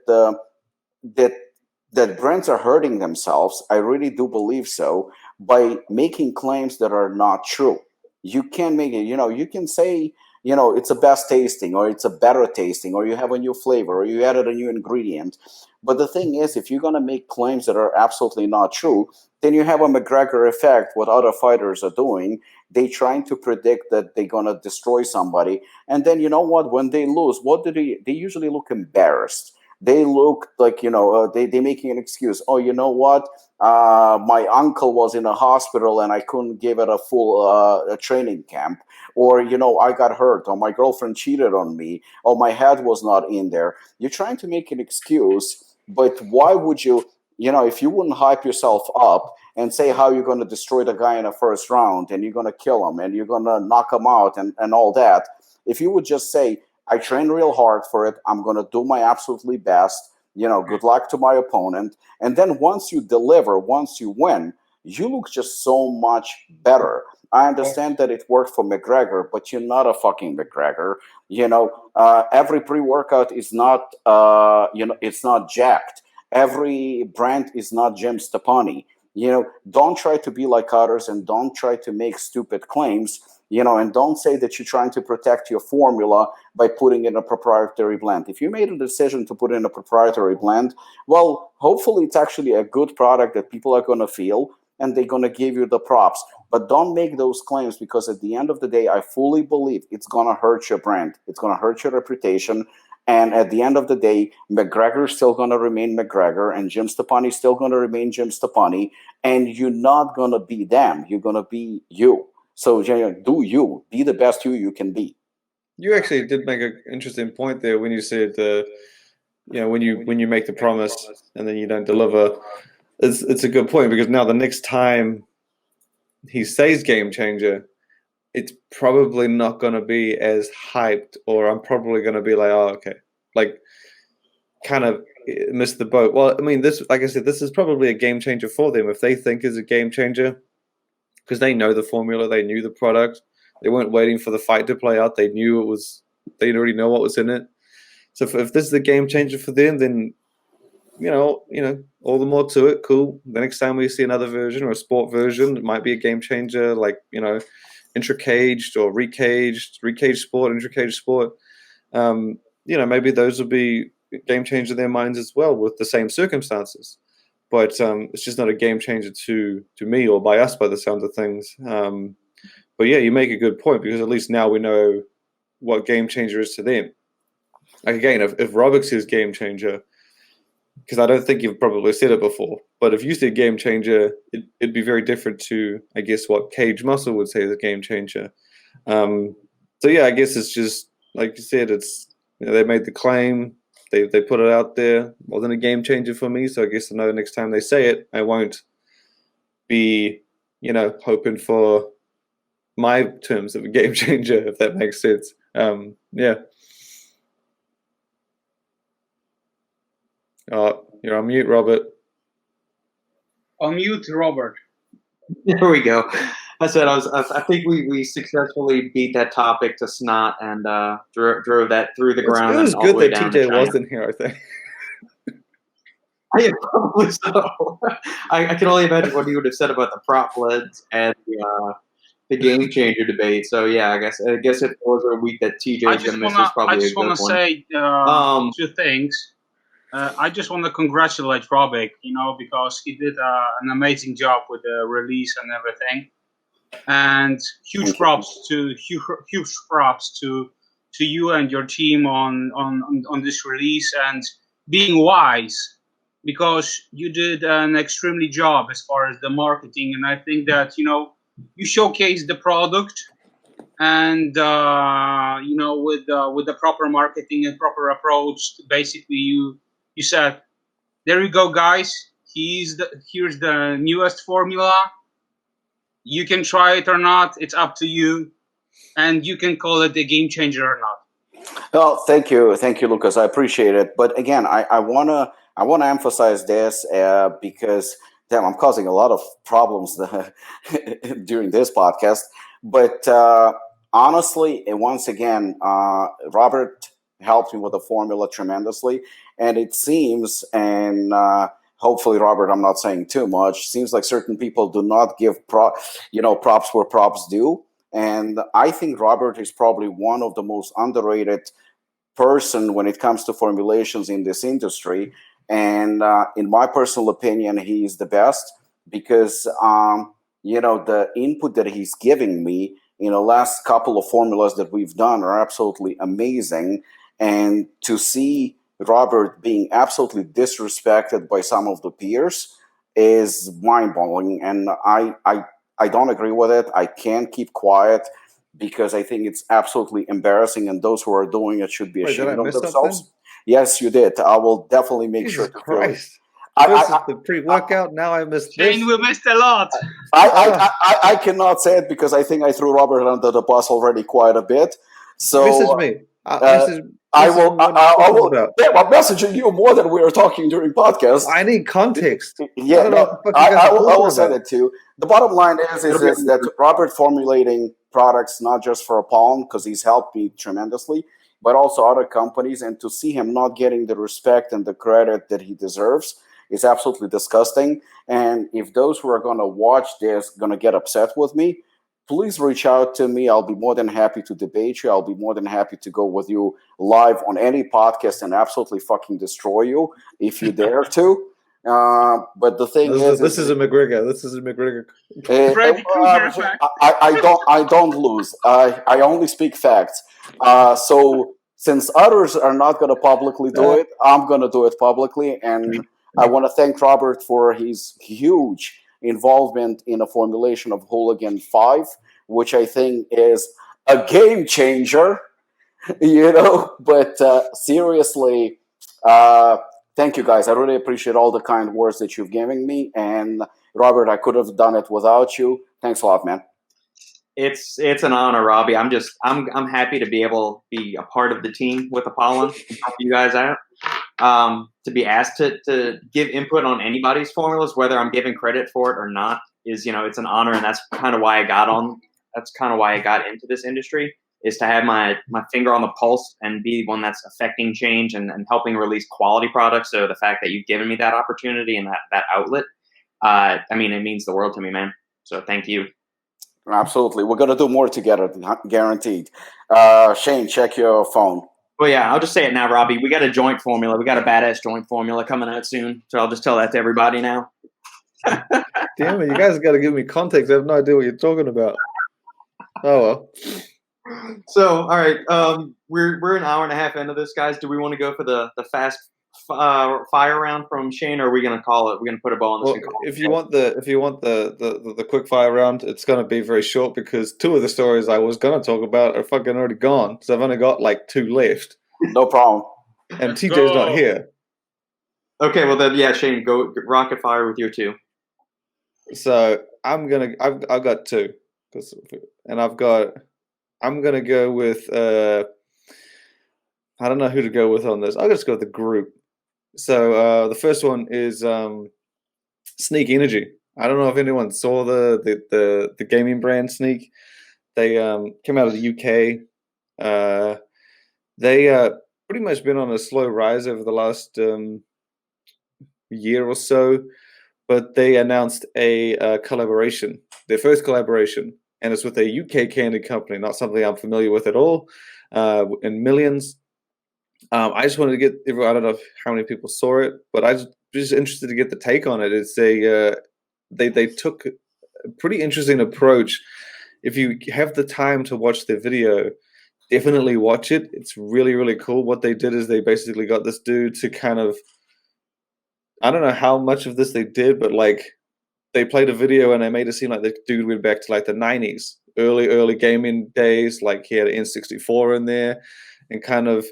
that brands are hurting themselves. I really do believe so, by making claims that are not true. You can make it. You can say, it's a best tasting, or it's a better tasting, or you have a new flavor, or you added a new ingredient. But the thing is, if you're going to make claims that are absolutely not true, then you have a McGregor effect. What other fighters are doing, they trying to predict that they're going to destroy somebody. And then, when they lose, what do they usually look embarrassed. They look like, they making an excuse. Oh, you know what? My uncle was in a hospital and I couldn't give it a full training camp. Or, I got hurt, or my girlfriend cheated on me, or my head was not in there. You're trying to make an excuse, but why would you, if you wouldn't hype yourself up and say how you're going to destroy the guy in the first round, and you're going to kill him, and you're going to knock him out, and all that, if you would just say, I train real hard for it, I'm going to do my absolutely best, good luck to my opponent, and then once you deliver, once you win, you look just so much better. I understand that it worked for McGregor, but you're not a fucking McGregor. Every pre-workout is not, it's not jacked. Every brand is not Jim Stepani. Don't try to be like others, and don't try to make stupid claims, and don't say that you're trying to protect your formula by putting in a proprietary blend. If you made a decision to put in a proprietary blend, well, hopefully it's actually a good product that people are going to feel, and they're going to give you the props. But don't make those claims, because at the end of the day, I fully believe it's going to hurt your brand. It's going to hurt your reputation. And at the end of the day, McGregor is still going to remain McGregor, and Jim Stepani is still going to remain Jim Stepani. And you're not going to be them. You're going to be you. So do you. Be the best you can be. You actually did make an interesting point there when you said when you make the promise and then you don't deliver, it's a good point, because now the next time he says game changer, it's probably not going to be as hyped, or I'm probably going to be like, oh, okay, like kind of missed the boat. Well, I mean, this, like I said, this is probably a game changer for them if they think is a game changer, because they know the formula, they knew the product, they weren't waiting for the fight to play out. They knew it was, they already know what was in it. So if this is a game changer for them, then all the more to it. Cool. The next time we see another version or a sport version, it might be a game changer, like intra-caged or recaged sport, intra-caged sport. Maybe those will be game changer in their minds as well with the same circumstances. But it's just not a game changer to me or by us, by the sound of things. But yeah, you make a good point, because at least now we know what game changer is to them. Like again, if Robert says game changer, because I don't think you've probably said it before, but if you said game changer, it'd be very different to, I guess, what Cage Muscle would say is a game changer. So yeah, I guess it's just like you said, it's they made the claim, they put it out there. Wasn't a game changer for me, so I guess I know next time they say it, I won't be hoping for my terms of a game changer, if that makes sense. Yeah. You're on mute, Robert. Unmute, Robert. There we go. I said I think we successfully beat that topic to snot and drove that through the ground. It was and all good the way that down to TJ China. wasn't here, I think. Yeah, probably so. I can only imagine what he would have said about the prop blends and the game changer debate. So yeah, I guess if it was a week that TJ was going to miss, it's probably a good one. I just want to say two things. I just want to congratulate Robic, because he did an amazing job with the release and everything. And huge props to you and your team on this release, and being wise, because you did an extremely job as far as the marketing. And I think that you showcased the product, and with the proper marketing and proper approach, basically you said, there you go, guys. Here's the newest formula. You can try it or not. It's up to you. And you can call it a game changer or not. Well, thank you, Lukasz. I appreciate it. But again, I wanna emphasize this because damn, I'm causing a lot of problems during this podcast. But honestly, and once again, Robert helped me with the formula tremendously, and it seems, and hopefully, Robert, I'm not saying too much, seems like certain people do not give props where props due. And I think Robert is probably one of the most underrated person when it comes to formulations in this industry. And in my personal opinion, he is the best, because the input that he's giving me in the last couple of formulas that we've done are absolutely amazing. And to see Robert being absolutely disrespected by some of the peers is mind-boggling. And I don't agree with it. I can't keep quiet, because I think it's absolutely embarrassing, and those who are doing it should be ashamed of themselves. Something? Yes, you did. I will definitely make Jesus sure to Christ. This is the pre-workout. Now I missed this. Shane, we missed a lot. I cannot say it, because I think I threw Robert under the bus already quite a bit. So message me. I will. I'm messaging you more than we are talking during podcast. I need context. Yeah, I will send it to you. The bottom line is that Robert formulating products not just for Apollon, because he's helped me tremendously, but also other companies, and to see him not getting the respect and the credit that he deserves is absolutely disgusting. And if those who are going to watch this going to get upset with me, please reach out to me. I'll be more than happy to debate you. I'll be more than happy to go with you live on any podcast and absolutely fucking destroy you if you dare to. But the thing this is a McGregor. This is a McGregor. I don't lose. I only speak facts. So since others are not going to publicly do it, I'm going to do it publicly. And I want to thank Robert for his huge involvement in a formulation of Hooligan 5, which I think is a game changer, But seriously, Thank you, guys. I really appreciate all the kind words that you've given me. And Robert, I could have done it without you. Thanks a lot, man. It's an honor, Robbie. I'm happy to be able to be a part of the team with Apollon and help you guys out. To be asked to give input on anybody's formulas, whether I'm given credit for it or not, is it's an honor, and that's kind of why I got into this industry, is to have my finger on the pulse and be one that's affecting change and helping release quality products. So the fact that you've given me that opportunity and that outlet, it means the world to me, man. So thank you. Absolutely. We're going to do more together, guaranteed. Shane, check your phone. Well, yeah, I'll just say it now, Robbie. We got a joint formula. We got a badass joint formula coming out soon. So I'll just tell that to everybody now. Damn it, you guys got to give me context. I have no idea what you're talking about. Oh, well. So, all right, we're an hour and a half into this, guys. Do we want to go for the fast fire round from Shane, or are we going to call it? We're going to put a ball in this. Well, if you want the quick fire round, it's going to be very short because two of the stories I was going to talk about are fucking already gone. So I've only got like two left. No problem. And TJ's not here. Okay, well then, yeah, Shane, go rocket fire with your two. So I've got two, and I'm gonna go with I don't know who to go with on this. I'll just go with the group. So the first one is Sneak Energy. I don't know if anyone saw the gaming brand Sneak. They came out of the UK. They pretty much been on a slow rise over the last year or so, but they announced a collaboration, their first collaboration, and it's with a UK candy company, not something I'm familiar with at all, in millions. I just wanted to get, I don't know how many people saw it, but I was just interested to get the take on it. It's they took a pretty interesting approach. If you have the time to watch the video, definitely watch it. It's really, really cool. What they did is they basically got this dude to kind of, I don't know how much of this they did, but like they played a video and they made it seem like the dude went back to like the 90s, early gaming days. Like he had an N64 in there and kind of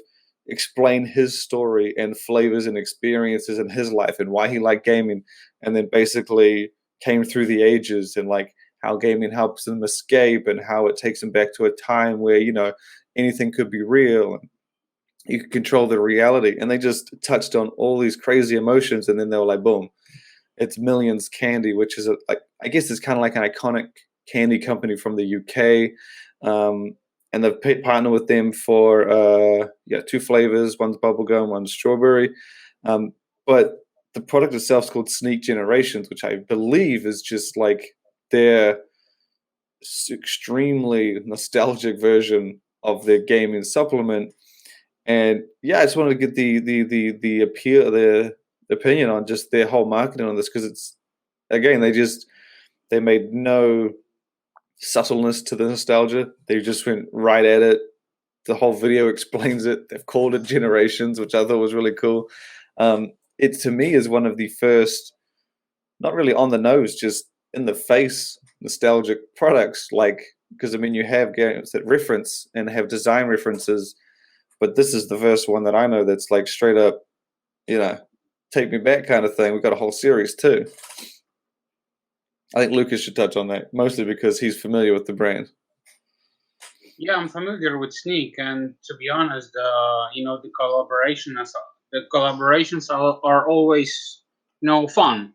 explain his story and flavors and experiences in his life and why he liked gaming, and then basically came through the ages and like how gaming helps him escape and how it takes him back to a time where, you know, anything could be real and you could control the reality. And they just touched on all these crazy emotions, and then they were like, boom, it's Millions Candy, which is I guess it's kind of like an iconic candy company from the UK. And they've partnered with them for two flavors. One's bubblegum, one's strawberry. But the product itself is called Sneak Generations, which I believe is just like their extremely nostalgic version of their gaming supplement. And yeah, I just wanted to get the appeal, the opinion on just their whole marketing on this, because it's, again, they made no subtleness to the nostalgia. They just went right at it. The whole video explains it. They've called it Generations, which I thought was really cool. It to me is one of the first, not really on the nose, just in the face nostalgic products. Like, because I mean, you have games that reference and have design references, but this is the first one that I know that's like straight up, you know, take me back kind of thing. We've got a whole series too. I think Lukasz should touch on that, mostly because he's familiar with the brand. Yeah, I'm familiar with Sneak, and to be honest, the collaborations are always, fun.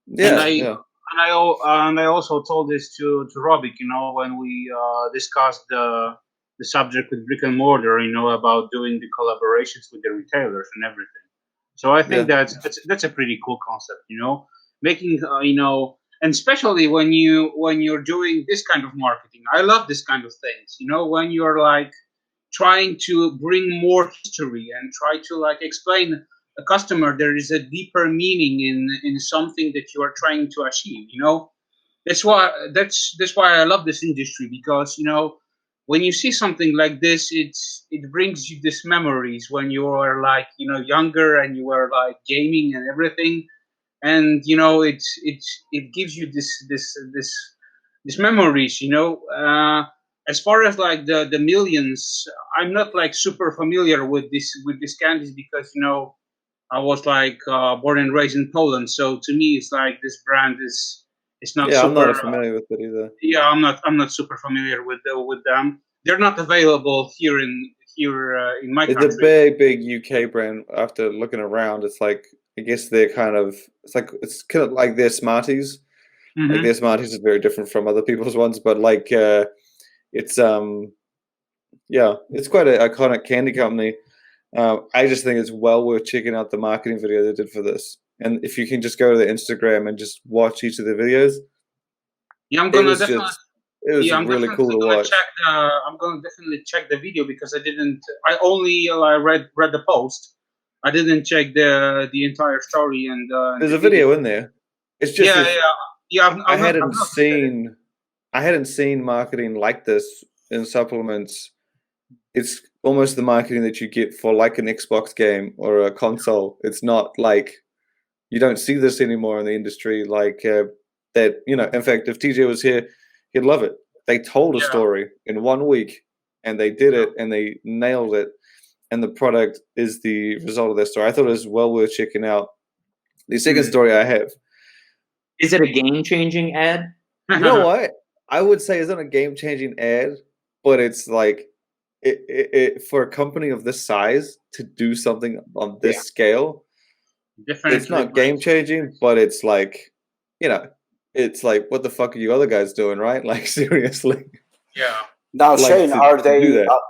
Yeah, And I also told this to Robic, when we discussed the subject with brick and mortar, about doing the collaborations with the retailers and everything. So I think that's a pretty cool concept, making and especially when you're doing this kind of marketing. I love this kind of things, when you're like trying to bring more history and try to like explain a customer there is a deeper meaning in something that you are trying to achieve. That's why I love this industry, because when you see something like this, it brings you these memories when you are like younger and you were like gaming and everything, and it gives you this memories. As far as like the Millions, I'm not like super familiar with this candies, because I was like born and raised in Poland, so to me, it's like this brand is not Yeah, super. I'm not familiar with it either. Yeah, I'm not super familiar with them. They're not available here in my It's country. a big UK brand. After looking around, it's like I guess they're it's kind of like their Smarties. Mhm. Like their Smarties is very different from other people's ones, but like it's yeah, it's quite an iconic candy company. I just think it's well worth checking out the marketing video they did for this. And if you can just go to their Instagram and just watch each of their videos, Yeah, I'm it gonna was definitely. just it was I'm really cool definitely to gonna watch. check. I'm gonna definitely check the video because I didn't. I only read the post. I didn't check the entire story and. There's the a video in there. It's just Yeah, this. yeah. I I've hadn't not seen it. seen I hadn't seen marketing like this in supplements. It's almost the marketing that you get for like an Xbox game or a console. It's not like you don't see this anymore in the industry. Like that, in fact, if TJ was here, he'd love it. They told a Yeah. story in 1 week, and they did it, and they nailed it. And the product is the result of their story. I thought it was well worth checking out. The second story I have. Is it a game-changing ad? You know what? I would say it's not a game-changing ad, but it's like it for a company of this size to do something on this scale. Definitely It's not game-changing, but it's like, it's like, what the fuck are you other guys doing, right? Like seriously. Yeah. Now, Like, Shane, to are do they that.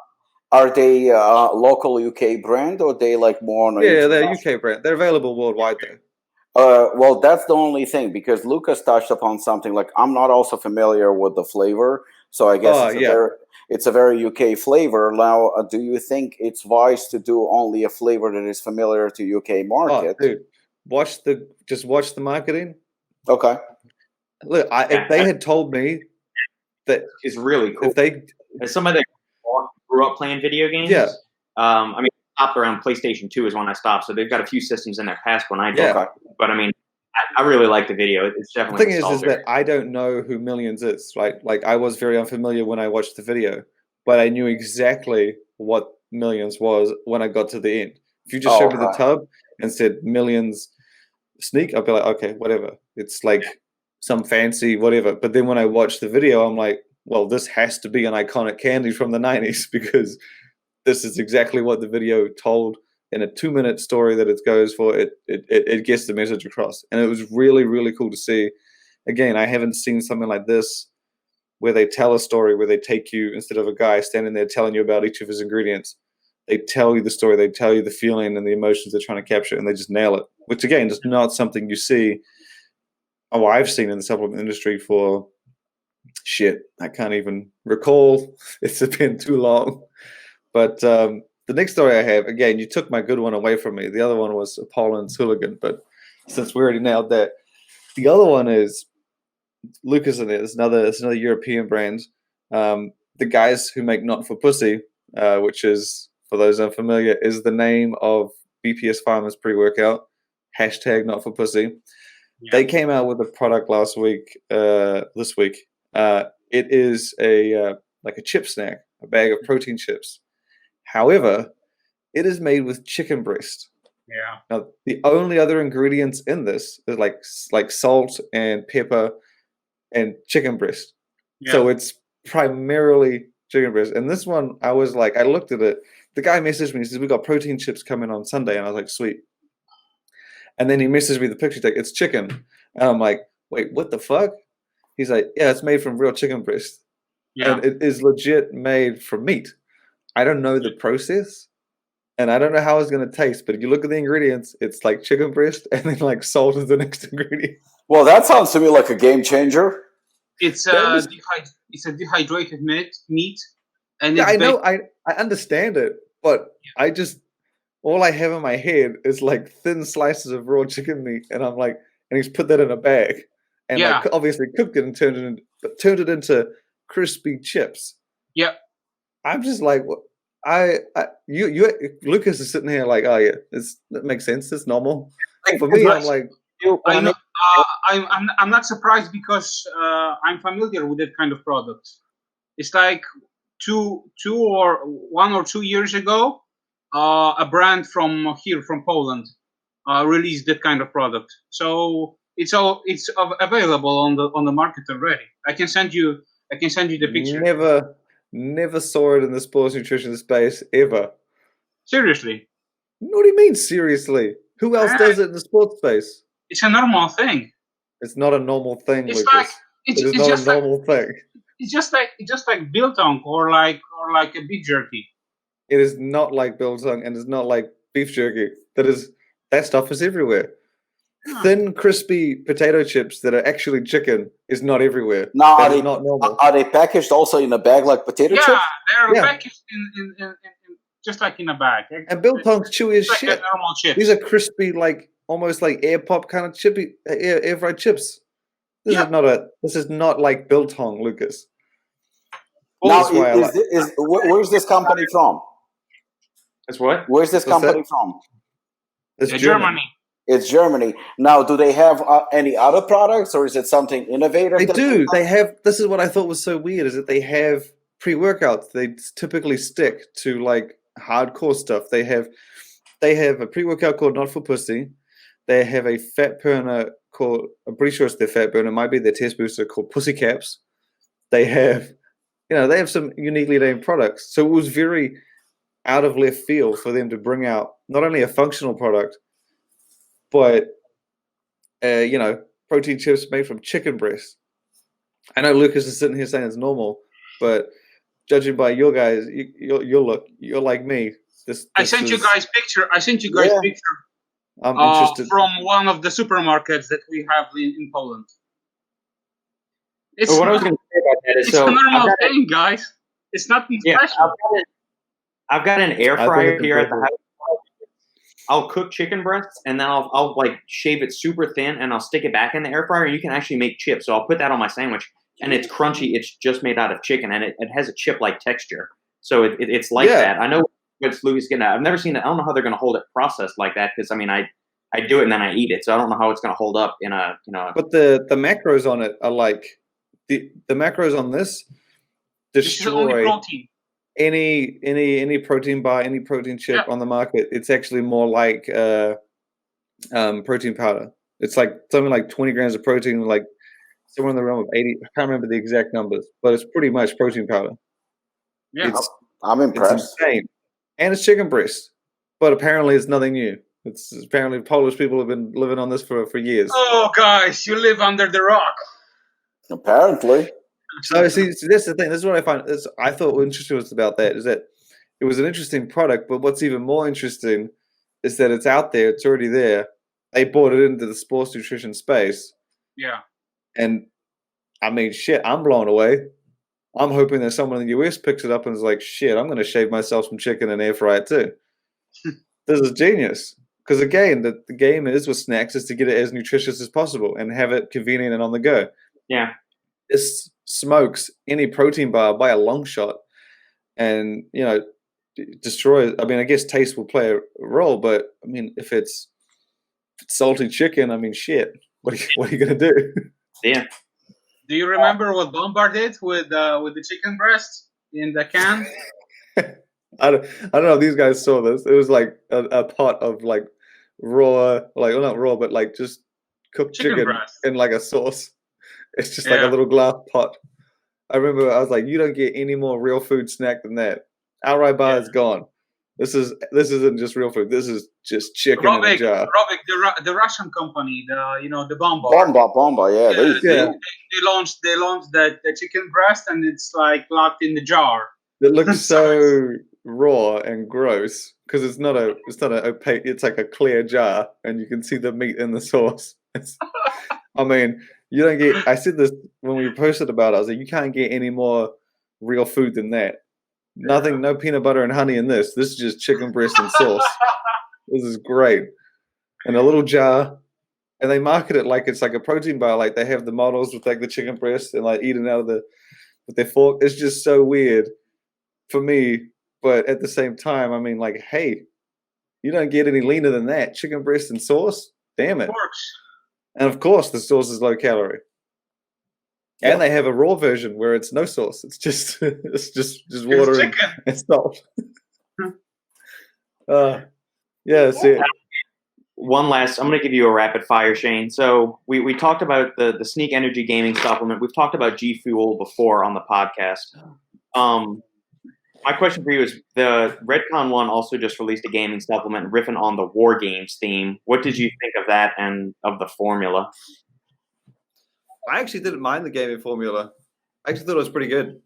are they local UK brand or they like more on a Yeah, they're international- UK brand. They're available worldwide though. Well, that's the only thing because Lukasz touched upon something like I'm not also familiar with the flavor, so I guess it's a very UK flavor. Now, do you think it's wise to do only a flavor that is familiar to UK market? Oh, dude, just watch the marketing. Okay. Look, if they had told me that Is really cool. if they As somebody that grew up playing video games, Yeah. I mean, stopped around PlayStation 2 is when I stopped, so they've got a few systems in there past when I did. Yeah. But I mean, I really like the video. It's The definitely thing is nostalgic. that I don't know who Millions is, right? Like I was very unfamiliar when I watched the video, but I knew exactly what Millions was when I got to the end. If you just showed me the tub and said Millions sneak, I'd be like, okay, whatever. It's like some fancy whatever. But then when I watched the video, I'm like, well, this has to be an iconic candy from the 90s because this is exactly what the video told in a 2-minute story that it goes for. It gets the message across. And it was really, really cool to see. Again, I haven't seen something like this where they tell a story where they take you, instead of a guy standing there telling you about each of his ingredients, they tell you the story, they tell you the feeling and the emotions they're trying to capture, and they just nail it. Which, again, is not something you see, or I've seen in the supplement industry for shit. I can't even recall. It's been too long. But the next story I have, again, you took my good one away from me. The other one was Apollon's Hooligan, but since we already nailed that, the other one is Lukasz in it. It's another European brand. The guys who make Not for Pussy, which is, for those unfamiliar, is the name of BPS Pharma's pre-workout. # Not for Pussy. Yeah. They came out with a product this week. It is like a chip snack, a bag of protein chips. However, it is made with chicken breast. Yeah. Now, the only other ingredients in this is like salt and pepper and chicken breast. Yeah. So it's primarily chicken breast. And this one, I was like, I looked at it. The guy messaged me. He says, we got protein chips coming on Sunday. And I was like, sweet. And then he messaged me the picture. He's like, it's chicken. And I'm like, wait, what the fuck? He's like, yeah, it's made from real chicken breast. Yeah. And it is legit made from meat. I don't know the process. And I don't know how it's going to taste. But if you look at the ingredients, it's like chicken breast. And then like salt is the next ingredient. Well, that sounds to me like a game changer. It's a dehydrated meat. And yeah, I know. I understand it. But I just... all I have in my head is like thin slices of raw chicken meat, and I'm like, and he's put that in a bag, and like obviously cooked it and turned it into crispy chips. Yeah, I'm just like, what? Lukasz is sitting here like, oh yeah, that makes sense. It's normal. For me, I'm like, I know. I'm not surprised because I'm familiar with that kind of product. It's like 1 or 2 years ago. A brand from here, from Poland, release that kind of product. So it's available on the market already. I can send you the picture. Never saw it in the sports nutrition space ever. Seriously. What do you mean seriously? Who else does it in the sports space? It's a normal thing. It's not a normal thing, It's Lucas. like It is not a normal thing. It's just like biltong or like a beef jerky. It is not like biltong, and it's not like beef jerky. That stuff is everywhere. Yeah. Thin, crispy potato chips that are actually chicken is not everywhere. Now, That is not normal. are they packaged also in a bag like potato chips? They're Yeah. packaged in just like in a bag. And biltong's chewy as It's like shit. a normal chip. These are crispy, like almost like air pop kind of chippy air fried chips. This is not like biltong, Lucas. Now, That's why I like- where's this company from? That's what? Where's this What's company that? from? It's Germany. It's Germany. Now, do they have any other products, or is it something innovative? They that do. have? They have. This is what I thought was so weird: is that they have pre-workouts. They typically stick to like hardcore stuff. They have a pre-workout called Not for Pussy. They have a fat burner called. I'm pretty sure it's their fat burner. It might be their test booster called Pussy Caps. They have, they have some uniquely named products. So it was very out of left field for them to bring out not only a functional product, but protein chips made from chicken breast. I know Lucas is sitting here saying it's normal, but judging by your guys, you're like me. I sent you guys picture. Picture I'm interested. from one of the supermarkets that we have in Poland. It's Well, what I was going to say about that is, it's a normal thing, guys. It's nothing special. I've got an air I think fryer it's here at the incredible. house. I'll cook chicken breasts, and then I'll like shave it super thin, and I'll stick it back in the air fryer, and you can actually make chips. So I'll put that on my sandwich, and it's crunchy. It's just made out of chicken, and it has a chip-like texture. So it's like that. I know what Louis getting at. I've never seen it. I don't know how they're going to hold it processed like that, because I mean, I do it and then I eat it, so I don't know how it's going to hold up in a But the macros on it are like the macros on this This is only destroy protein. any protein bar, any protein chip on the market. It's actually more like protein powder. It's like something like 20 grams of protein, like somewhere in the realm of 80. I can't remember the exact numbers, but it's pretty much protein powder. Yeah. I'm It's impressed. insane. And it's chicken breast. But apparently it's nothing new. It's apparently Polish people have been living on this for years. Oh, guys, you live under the rock. Apparently. So see, that's the thing. This is what I find. I thought what interesting was about that is that it was an interesting product, but what's even more interesting is that it's out there. It's already there. They brought it into the sports nutrition space, Yeah. and I mean, shit, I'm blown away. I'm hoping that someone in the US picks it up and is like, shit, I'm going to shave myself some chicken and air fry it too. This is genius. Because again, the game is with snacks is to get it as nutritious as possible and have it convenient and on the go. yeah. This smokes any protein bar by a long shot, and destroys. I mean, I guess taste will play a role, but I mean, if it's salty chicken, I mean, shit. What are you gonna do? Yeah. Do you remember what Bombard did with the chicken breast in the can? I don't know if these guys saw this. It was like a pot of like raw, like well, not raw, but like just cooked chicken breast. in like a sauce. It's just like a little glass pot. I remember I was like, you don't get any more real food snack than that. Outright bar is gone. This isn't just real food. This is just chicken in a jar. Robic, the Russian company, the Bombard. Bomba, yeah. They launched the chicken breast, and it's like locked in the jar. It looks so raw and gross because it's not an opaque. It's like a clear jar, and you can see the meat in the sauce. I mean, you don't get. I said this when we posted about it. I was like, you can't get any more real food than that. Nothing, no peanut butter and honey in this. This is just chicken breast and sauce. This is great. In a little jar. And they market it like it's like a protein bar. Like they have the models with like the chicken breast and like eating out of with their fork. It's just so weird for me. But at the same time, I mean, like, hey, you don't get any leaner than that. Chicken breast and sauce? Damn it. Of course. And of course, the sauce is low calorie. Yep. And they have a raw version where it's no sauce. It's just water and salt. See, one last. I'm going to give you a rapid fire, Shane. So we talked about the Sneak Energy Gaming supplement. We've talked about G Fuel before on the podcast. My question for you is: the RedCon1 also just released a gaming supplement riffing on the WarGames theme. What did you think of that and of the formula? I actually didn't mind the gaming formula. I actually thought it was pretty good.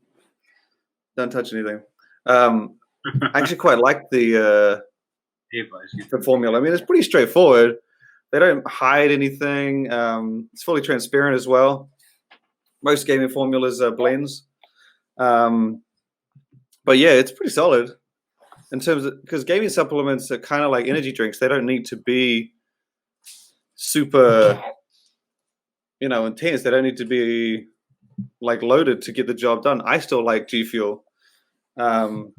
Don't touch anything. I actually quite like the formula. I mean, it's pretty straightforward. They don't hide anything. It's fully transparent as well. Most gaming formulas are blends. But yeah, it's pretty solid in terms of, because gaming supplements are kind of like energy drinks. They don't need to be super, intense. They don't need to be like loaded to get the job done. I still like G Fuel. And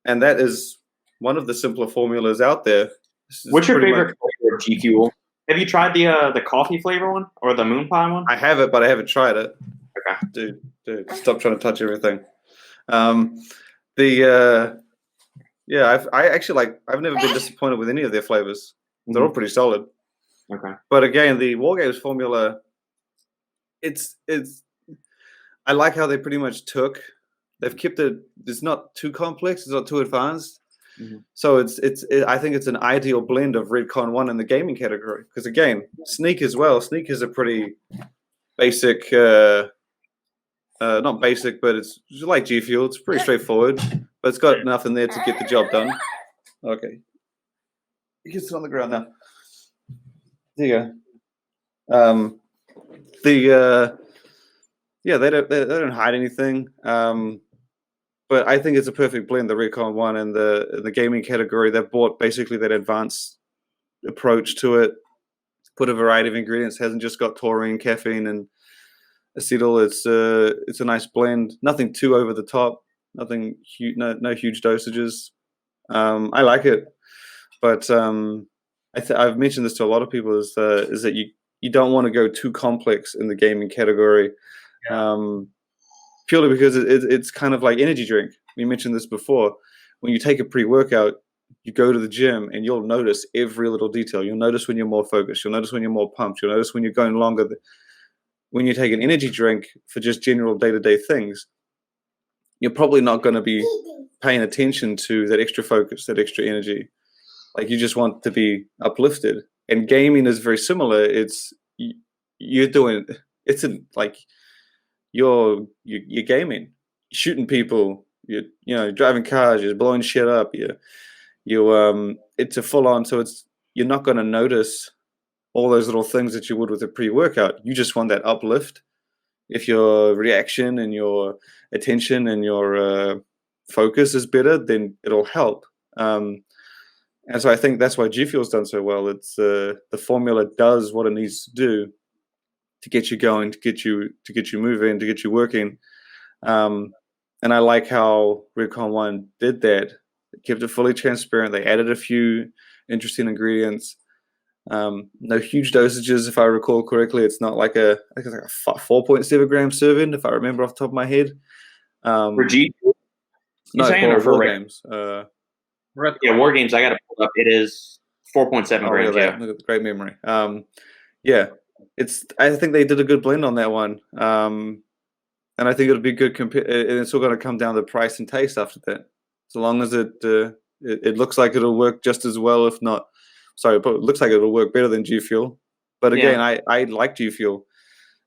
that is one of the simpler formulas out there. What's your favorite flavor of G Fuel? Have you tried the coffee flavor one or the moon pie one? I have it, but I haven't tried it. Okay. Dude, stop trying to touch everything. I've never been disappointed with any of their flavors. They're all pretty solid. Okay. But again, the WarGames formula, I like how they pretty much they've kept it's not too complex, it's not too advanced. Mm-hmm. So I think it's an ideal blend of RedCon1 in the gaming category. Because again, Sneak as well. Sneak is a pretty basic, not basic, but it's like G Fuel. It's pretty straightforward, but it's got enough in there to get the job done. Okay. You can sit on the ground now. There you go. They don't hide anything. But I think it's a perfect blend, the RedCon1 and the gaming category. They've brought basically that advanced approach to it, put a variety of ingredients, hasn't just got taurine, caffeine, and acetyl. It's a nice blend. Nothing too over the top. Nothing no huge dosages. I like it, but I've mentioned this to a lot of people is that you don't want to go too complex in the gaming category. Yeah. Purely because it's kind of like energy drink. We mentioned this before. When you take a pre-workout, you go to the gym and you'll notice every little detail. You'll notice when you're more focused. You'll notice when you're more pumped. You'll notice when you're going longer. When you take an energy drink for just general day-to-day things, you're probably not going to be paying attention to that extra focus, that extra energy. Like you just want to be uplifted. And gaming is very similar. You're gaming, shooting people, you're driving cars, you're blowing shit up, it's a full on. So you're not going to notice all those little things that you would with a pre-workout. You just want that uplift. If your reaction and your attention and your focus is better, then it'll help. And so I think that's why G Fuel's done so well. It's the formula does what it needs to do to get you going, to get you moving, to get you working. And I like how RedCon1 did that. They kept it fully transparent. They added a few interesting ingredients. No huge dosages, if I recall correctly. It's not like I think it's like a 4.7 gram serving, if I remember off the top of my head. For G? No, for WarGames. WarGames, I got to pull up. It is 4.7 grams. Yeah, look at the great memory. I think they did a good blend on that one. And I think it'll be good. And it's all going to come down to price and taste after that. So long as it looks like it'll work just as well, if not, but it looks like it'll work better than G Fuel. But again, I like G Fuel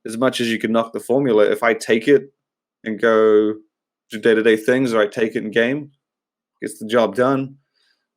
as much as you can knock the formula. If I take it and go do day-to-day things, or I take it in game, gets the job done.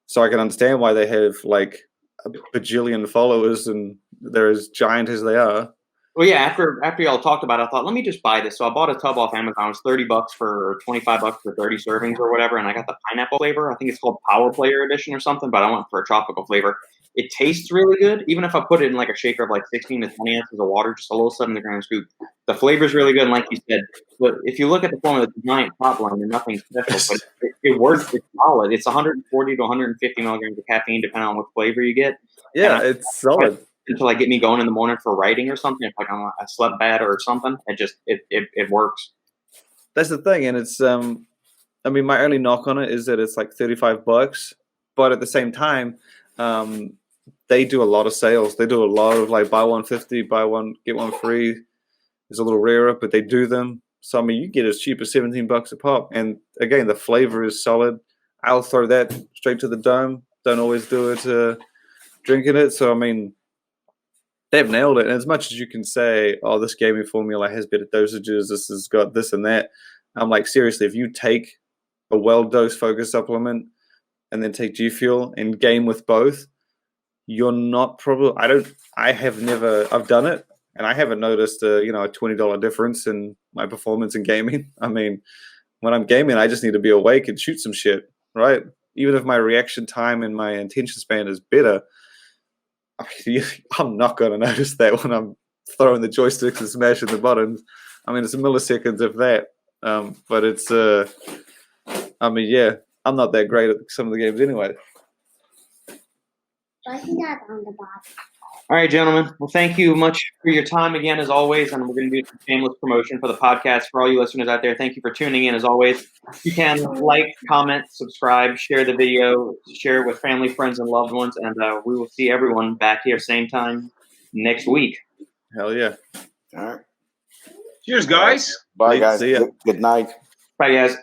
So I can understand why they have like a bajillion followers and they're as giant as they are. Well, yeah, after y'all talked about it, I thought, let me just buy this. So I bought a tub off Amazon. It was $30 for $25 for 30 servings or whatever. And I got the pineapple flavor. I think it's called Power Player Edition or something, but I went for a tropical flavor. It tastes really good. Even if I put it in like a shaker of like 16 to 20 ounces of water, just a little 70-gram scoop, the flavor's really good. And like you said, but if you look at the formula, it's a giant top line and nothing special, but it works. It's solid. It's 140 to 150 milligrams of caffeine, depending on what flavor you get. Yeah, it's solid. Until I get me going in the morning for writing or something, if like I slept bad or something, it works. That's the thing, and it's I mean, my only knock on it is that it's like $35, but at the same time, they do a lot of sales. They do a lot of like buy one 50, buy one get one free. It's a little rarer, but they do them. So I mean, you get as cheap as $17 a pop, and again, the flavor is solid. I'll throw that straight to the dome. Don't always do it drinking it. So I mean, they've nailed it. And as much as you can say, oh, this gaming formula has better dosages, this has got this and that, I'm like, seriously, if you take a well-dosed focus supplement and then take G Fuel and game with both, you're not probably. I've done it, and I haven't noticed a $20 difference in my performance in gaming. I mean, when I'm gaming, I just need to be awake and shoot some shit, right? Even if my reaction time and my attention span is better, I'm not going to notice that when I'm throwing the joysticks and smashing the buttons. I mean, it's milliseconds of that. But it's, I'm not that great at some of the games anyway. All right, gentlemen. Well, thank you much for your time again, as always. And we're going to do some shameless promotion for the podcast. For all you listeners out there, thank you for tuning in, as always. You can like, comment, subscribe, share the video, share it with family, friends, and loved ones. And we will see everyone back here same time next week. Hell yeah. All right. Cheers, guys. Bye, guys. See ya. Good night. Bye, guys.